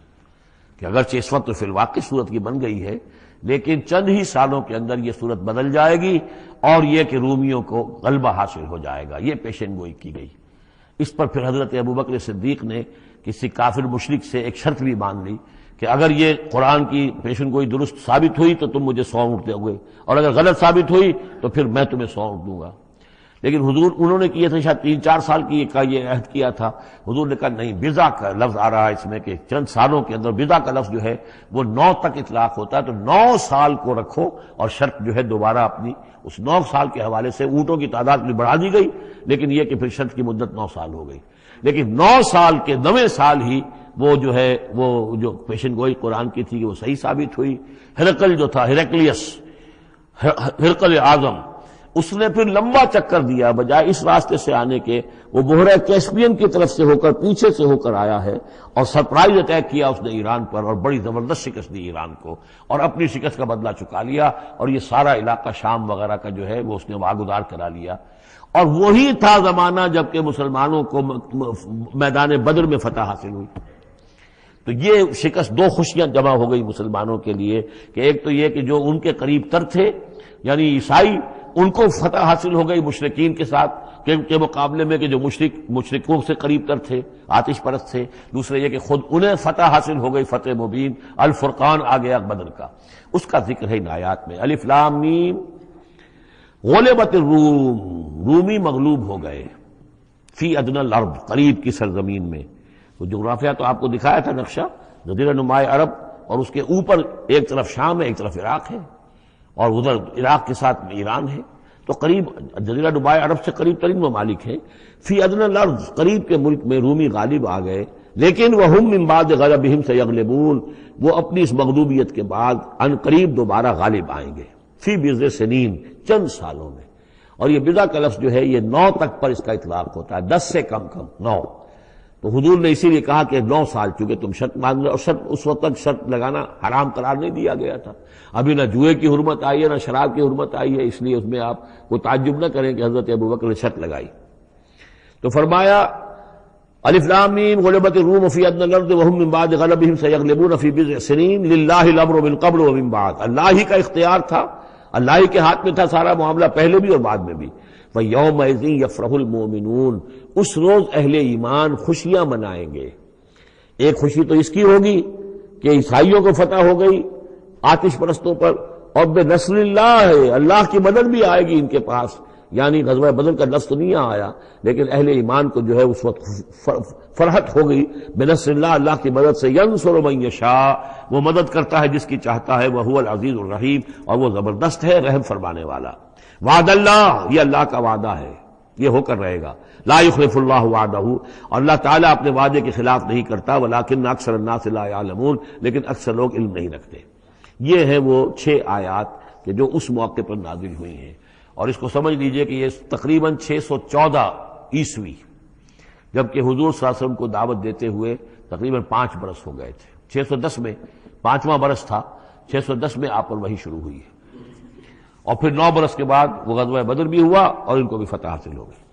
کہ اگرچہ اس وقت تو فی الواقع صورت کی بن گئی ہے، لیکن چند ہی سالوں کے اندر یہ صورت بدل جائے گی، اور یہ کہ رومیوں کو غلبہ حاصل ہو جائے گا، یہ پیشن گوئی کی گئی۔ اس پر پھر حضرت ابوبکر صدیق نے کسی کافر مشرک سے ایک شرط بھی مان لی کہ اگر یہ قرآن کی پیشن گوئی درست ثابت ہوئی تو تم مجھے 100 اونٹ دو گے، اور اگر غلط ثابت ہوئی تو پھر میں تمہیں 100 اونٹ دوں گا۔ لیکن حضور انہوں نے کیے تھے شاید 3-4 سال کی کا یہ عہد کیا تھا، حضور نے کہا نہیں، بضع کا لفظ آ رہا ہے اس میں کہ چند سالوں کے اندر، بضع کا لفظ جو ہے وہ 9 تک اطلاق ہوتا ہے، تو 9 سال کو رکھو، اور شرط جو ہے دوبارہ اپنی اس 9 سال کے حوالے سے اونٹوں کی تعداد بھی بڑھا دی گئی، لیکن یہ کہ پھر شرط کی مدت 9 سال ہو گئی۔ لیکن 9 سال کے 9ویں سال ہی وہ جو ہے وہ جو پیشن گوئی قرآن کی تھی کہ وہ صحیح ثابت ہوئی۔ ہرقل جو تھا، ہرقل اعظم، اس نے پھر لمبا چکر دیا، بجائے اس راستے سے آنے کے وہ بحیرہ کیسپین کی طرف سے ہو کر، پیچھے سے ہو کر آیا ہے، اور سرپرائز اٹیک کیا اس نے ایران پر، اور بڑی زبردست شکست دی ایران کو، اور اپنی شکست کا بدلہ چکا لیا، اور یہ سارا علاقہ شام وغیرہ کا جو ہے وہ اس نے واگزار کرا لیا۔ اور وہی تھا زمانہ جب کہ مسلمانوں کو میدان بدر میں فتح حاصل ہوئی۔ تو یہ شکست، 2 خوشیاں جمع ہو گئی مسلمانوں کے لیے، کہ ایک تو یہ کہ جو ان کے قریب تر تھے یعنی عیسائی، ان کو فتح حاصل ہو گئی مشرکین کے ساتھ کے مقابلے میں، کہ جو مشرکوں سے قریب تر تھے، آتش پرست تھے۔ دوسرے یہ کہ خود انہیں فتح حاصل ہو گئی، فتح مبین، الفرقان آ گیا بدر کا، اس کا ذکر ہے ان آیات میں۔ الف لام میم، غلبت الروم، رومی مغلوب ہو گئے، فی ادنی الارض، قریب کی سرزمین میں۔ تو جغرافیہ تو آپ کو دکھایا تھا نقشہ، جزیرہ نماء عرب، اور اس کے اوپر ایک طرف شام ہے، ایک طرف عراق ہے، اور ادھر عراق کے ساتھ ایران ہے، تو قریب جزیرہ نماء عرب سے قریب ترین ممالک ہیں۔ فی ادنی الارض، قریب کے ملک میں رومی غالب آ گئے، لیکن وہم من بعد غلبہم سیغلبون، وہ اپنی اس مغلوبیت کے بعد ان قریب دوبارہ غالب آئیں گے، فی بضع سنین، چند سالوں میں۔ اور یہ بضع کا لفظ جو ہے یہ 9 تک پر اس کا اطلاق ہوتا ہے، 10 سے کم 9۔ تو حضور نے اسی لیے کہا کہ 9 سال، چونکہ تم شرط مان رہے، اور شرط اس وقت تک شرط لگانا حرام قرار نہیں دیا گیا تھا، ابھی نہ جوئے کی حرمت آئی ہے، نہ شراب کی حرمت آئی ہے، اس لیے اس میں آپ کو تعجب نہ کریں کہ حضرت ابوبکر نے شرط لگائی۔ تو فرمایا الف لام میم، غلبت الروم فی ادنی الارض وهم من بعد غلبہم سیغلبون فی بضع سنین، للہ الامر من قبل ومن بعد، اللہ ہی کا اختیار تھا، اللہ ہی کے ہاتھ میں تھا سارا معاملہ، پہلے بھی اور بعد میں بھی۔ فَيَوْمَئِذٍ يَفْرَحُ الْمُؤْمِنُونَ، اس روز اہل ایمان خوشیاں منائیں گے۔ ایک خوشی تو اس کی ہوگی کہ عیسائیوں کو فتح ہو گئی آتش پرستوں پر، اور بے نصر اللہ ہے، اللہ کی مدد بھی آئے گی ان کے پاس، یعنی غزوہ بدر کا لفظ نہیں آیا، لیکن اہل ایمان کو جو ہے اس وقت فرحت ہو گئی بے نصر اللہ، اللہ کی مدد سے۔ ینصر من یشاء، وہ مدد کرتا ہے جس کی چاہتا ہے، وہو العزیز الرحیم، اور وہ زبردست ہے، رحم فرمانے والا۔ وعد اللہ، یہ اللہ کا وعدہ ہے، یہ ہو کر رہے گا۔ لا یخلف اللہ وعدہ، اور اللہ تعالیٰ اپنے وعدے کے خلاف نہیں کرتا، ولکن اکثر الناس لا یعلمون، لیکن اکثر لوگ علم نہیں رکھتے۔ یہ ہیں وہ 6 آیات کہ جو اس موقع پر نازل ہوئی ہیں، اور اس کو سمجھ لیجئے کہ یہ تقریباً 614 عیسوی، جبکہ حضور صلی اللہ علیہ وسلم کو دعوت دیتے ہوئے تقریباً 5 برس ہو گئے تھے۔ 610 میں 5واں برس تھا، 610 میں آپ پر وحی شروع ہوئی ہے، اور پھر 9 برس کے بعد وہ غزوہ بدر بھی ہوا اور ان کو بھی فتح حاصل ہو گئی۔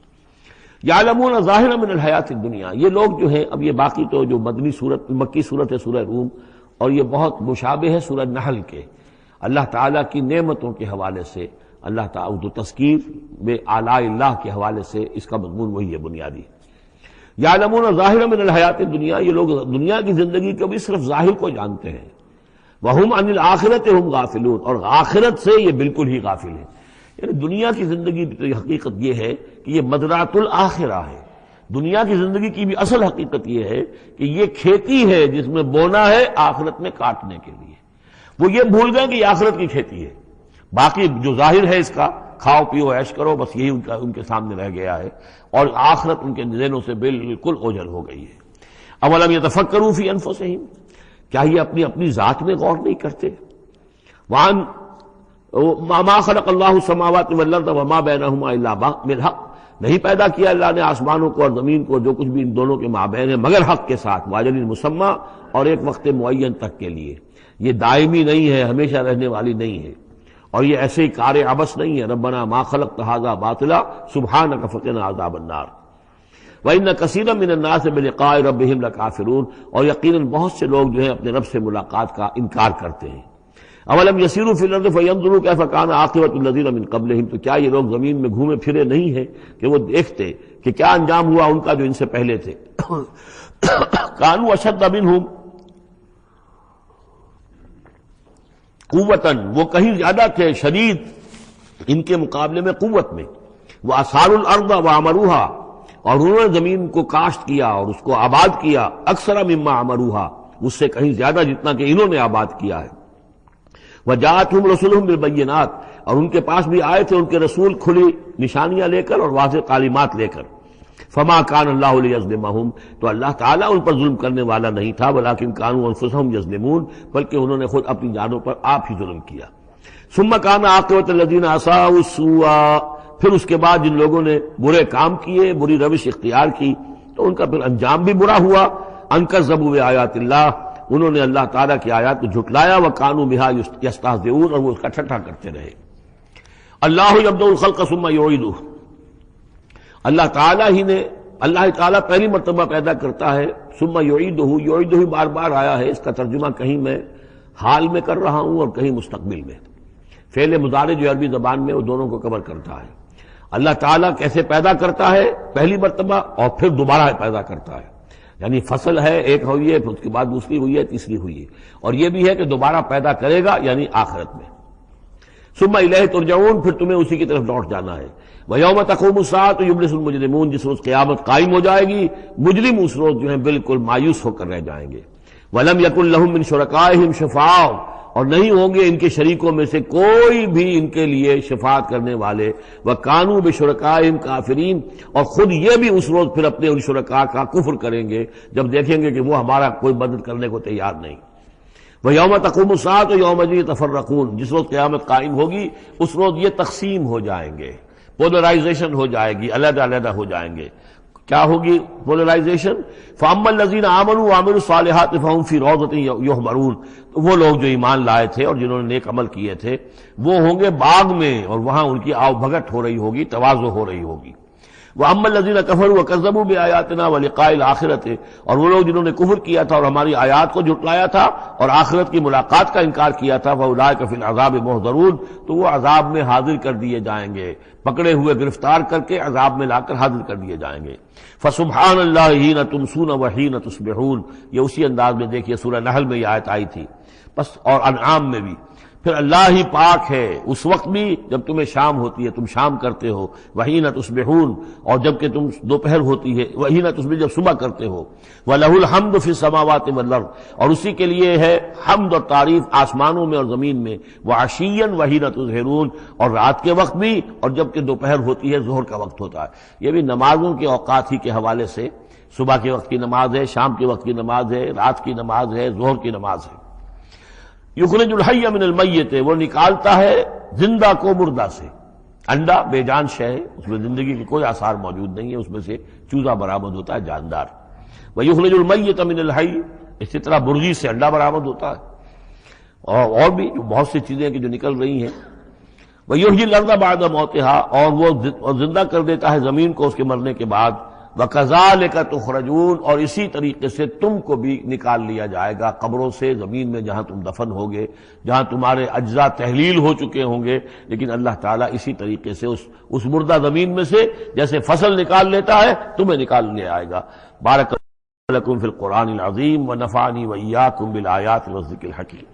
یعلمون ظاہرا من الحیات الدنیا، یہ لوگ جو ہیں، اب یہ باقی تو جو مدنی صورت، مکی صورت ہے سورہ روم، اور یہ بہت مشابہ ہے سورہ نحل کے، اللہ تعالیٰ کی نعمتوں کے حوالے سے، اللہ تعالیٰ تو تذکیر میں آلاء اللہ کے حوالے سے اس کا مضمون وہی ہے بنیادی۔ یعلمون ظاہرا من الحیات الدنیا، یہ لوگ دنیا کی زندگی کو بھی صرف ظاہر کو جانتے ہیں، وہم عن الآخرۃ ہم غافلون، اور آخرت سے یہ بالکل ہی غافل ہیں۔ یعنی دنیا کی زندگی کی حقیقت یہ ہے کہ یہ مزرعۃ الآخرہ ہے، دنیا کی زندگی کی بھی اصل حقیقت یہ ہے کہ یہ کھیتی ہے جس میں بونا ہے آخرت میں کاٹنے کے لیے۔ وہ یہ بھول گئے کہ یہ آخرت کی کھیتی ہے، باقی جو ظاہر ہے اس کا کھاؤ پیو عیش کرو، بس یہی ان کے سامنے رہ گیا ہے، اور آخرت ان کے ذہنوں سے بالکل اوجھل ہو گئی ہے۔ اولم یتفکروا فی انفسہم، کیا یہ اپنی اپنی ذات میں غور نہیں کرتے؟ وان ما خلق اللہ السماوات والارض وما بینہما الا بالحق، نہیں پیدا کیا اللہ نے آسمانوں کو اور زمین کو، جو کچھ بھی ان دونوں کے مابین ہے، مگر حق کے ساتھ، واجل مسمى، اور ایک وقت معین تک کے لیے۔ یہ دائمی نہیں ہے، ہمیشہ رہنے والی نہیں ہے، اور یہ ایسے ہی کار عبث نہیں ہے۔ ربنا ما خلقت ھذا باطلا سبحانک فقنا عذاب النار وَإِنَّ كَثِيرًا مِّنَ النَّاسِ بِلِقَاءِ رَبِّهِمْ لَكَافِرُونَ، اور یقیناً بہت سے لوگ جو ہیں اپنے رب سے ملاقات کا انکار کرتے ہیں۔ اولم یسیروا فی الارض فینظروا کیف کان عاقبۃ الذین من قبلہم، تو کیا یہ لوگ زمین میں گھومے پھرے نہیں ہیں کہ وہ دیکھتے کہ کیا انجام ہوا ان کا جو ان سے پہلے تھے۔ کانوا اشد منہم قوتاً، وہ کہیں زیادہ تھے شدید ان کے مقابلے میں قوت میں، وَأَثَارُوا الْأَرْضَ وَعَمَرُوهَا، اور انہوں نے زمین کو کاشت کیا اور اس کو آباد کیا، اکثر مما عمروها، اس سے کہیں زیادہ جتنا کہ انہوں نے آباد کیا ہے۔ وجاءتهم رسلهم بالبینات، اور ان کے پاس بھی آئے تھے ان کے رسول کھلی نشانیاں لے کر اور واضح تعلیمات لے کر۔ فما کان اللہ لیظلمہم، تو اللہ تعالیٰ ان پر ظلم کرنے والا نہیں تھا، ولکن کانوا انفسہم یظلمون، بلکہ انہوں نے خود اپنی جانوں پر آپ ہی ظلم کیا۔ ثم کان عاقبۃ الذین اساءوا السوء، پھر اس کے بعد جن لوگوں نے برے کام کیے، بری روش اختیار کی، تو ان کا پھر انجام بھی برا ہوا۔ ان کذبوا بآیات اللہ، انہوں نے اللہ تعالیٰ کی آیات کو جھٹلایا، وکانوا بہا یستہزئون، اور وہ اس کا ٹھٹھا کرتے رہے۔ اللہ یبدأ الخلق ثم یعیدہ، اللہ تعالیٰ پہلی مرتبہ پیدا کرتا ہے، ثم یعیدہ، یعیدہ بار بار آیا ہے، اس کا ترجمہ کہیں میں حال میں کر رہا ہوں اور کہیں مستقبل میں۔ فعل مضارع جو عربی زبان میں وہ دونوں کو کور کرتا ہے۔ اللہ تعالیٰ کیسے پیدا کرتا ہے؟ پہلی مرتبہ، اور پھر دوبارہ پیدا کرتا ہے، یعنی فصل ہے ایک ہوئی ہے، پھر اس کے بعد دوسری ہوئی ہے، تیسری ہوئی ہے، اور یہ بھی ہے کہ دوبارہ پیدا کرے گا، یعنی آخرت میں۔ ثم الیہ ترجعون، پھر تمہیں اسی کی طرف لوٹ جانا ہے۔ ویوم تقوم الساعۃ یبلس المجرمون، جس روز قیامت قائم ہو جائے گی، مجرم اس روز جو ہیں بالکل مایوس ہو کر رہ جائیں گے۔ ولم یکن لہم من شرکائہم شفاع، اور نہیں ہوں گے ان کے شریکوں میں سے کوئی بھی ان کے لیے شفاعت کرنے والے۔ وَكَانُوا بِشُرَكَائِهِمْ كَافِرِينَ، اور خود یہ بھی اس روز پھر اپنے ان شرکاء کا کفر کریں گے جب دیکھیں گے کہ وہ ہمارا کوئی مدد کرنے کو تیار نہیں۔ وَيَوْمَ تَقُومُ السَّاعَةُ يَوْمَئِذٍ يَتَفَرَّقُونَ، جس روز قیامت قائم ہوگی اس روز یہ تقسیم ہو جائیں گے، پولرائزیشن ہو جائے گی، علیحدہ علیحدہ ہو جائیں گے۔ کیا ہوگی پولرائزیشن؟ فَأَمَّا الَّذِينَ آمَنُوا وَعَمِلُوا الصَّالِحَاتِ فَهُمْ فِي رَوْضَةٍ يُحْبَرُونَ، تو وہ لوگ جو ایمان لائے تھے اور جنہوں نے نیک عمل کیے تھے وہ ہوں گے باغ میں، اور وہاں ان کی آؤ بھگت ہو رہی ہوگی، تواضع ہو رہی ہوگی۔ وَأَمَّا الَّذِينَ كَفَرُوا وَكَذَّبُوا بِآيَاتِنَا وَلِقَاءِ الْآخِرَةِ، اور وہ لوگ جنہوں نے کفر کیا تھا اور ہماری آیات کو جھٹلایا تھا اور آخرت کی ملاقات کا انکار کیا تھا، فَأُولَٰئِكَ فِي الْعَذَابِ مُحْضَرُونَ، تو وہ عذاب میں حاضر کر دیے جائیں گے، پکڑے ہوئے گرفتار کر کے عذاب میں لا کر حاضر کر دیے جائیں گے۔ فَسُبْحَانَ اللَّهِ حِينَ تُمْسُونَ وَحِينَ تُصْبِحُونَ، یہ اسی انداز میں دیکھیے سورہ نحل میں یہ آیت آئی تھی، بس اور انعام میں بھی۔ پھر اللہ ہی پاک ہے اس وقت بھی جب تمہیں شام ہوتی ہے، تم شام کرتے ہو، وحین تصبحون، اور جب کہ تم دوپہر ہوتی ہے، وحین تصبح، جب صبح کرتے ہو۔ وَلَهُ الْحَمْدُ فِي السَّمَاوَاتِ وَالْأَرْضِ، اور اسی کے لیے ہے حمد اور تعریف آسمانوں میں اور زمین میں۔ وَعَشِيًّا وَحِينَ تُظْهِرُونَ، اور رات کے وقت بھی اور جب کہ دوپہر ہوتی ہے، ظہر کا وقت ہوتا ہے۔ یہ بھی نمازوں کے اوقات ہی کے حوالے سے، صبح کے وقت کی نماز ہے، شام کے وقت کی نماز ہے، رات کی نماز ہے، ظہر کی نماز ہے۔ یخرج الحی من المیت، وہ نکالتا ہے زندہ کو مردہ سے۔ انڈا بے جان شے ہے، اس میں زندگی کے کوئی آثار موجود نہیں ہے، اس میں سے چوزہ برآمد ہوتا ہے جاندار۔ ویخرج المیت من الحی، اسی طرح مرغی سے انڈا برآمد ہوتا ہے، اور بھی بہت سی چیزیں کہ جو نکل رہی ہیں۔ ویحیی الارض بعد موتہا، اور وہ زندہ کر دیتا ہے زمین کو اس کے مرنے کے بعد۔ وَكَذَلِكَ تُخْرَجُونَ، اور اسی طریقے سے تم کو بھی نکال لیا جائے گا قبروں سے، زمین میں جہاں تم دفن ہوگے، جہاں تمہارے اجزاء تحلیل ہو چکے ہوں گے، لیکن اللہ تعالیٰ اسی طریقے سے اس مردہ زمین میں سے جیسے فصل نکال لیتا ہے تمہیں نکال لے آئے گا۔ بارک لکم فی القرآن العظیم ونفعنی وإیاکم بالآیات والذکر الحکیم۔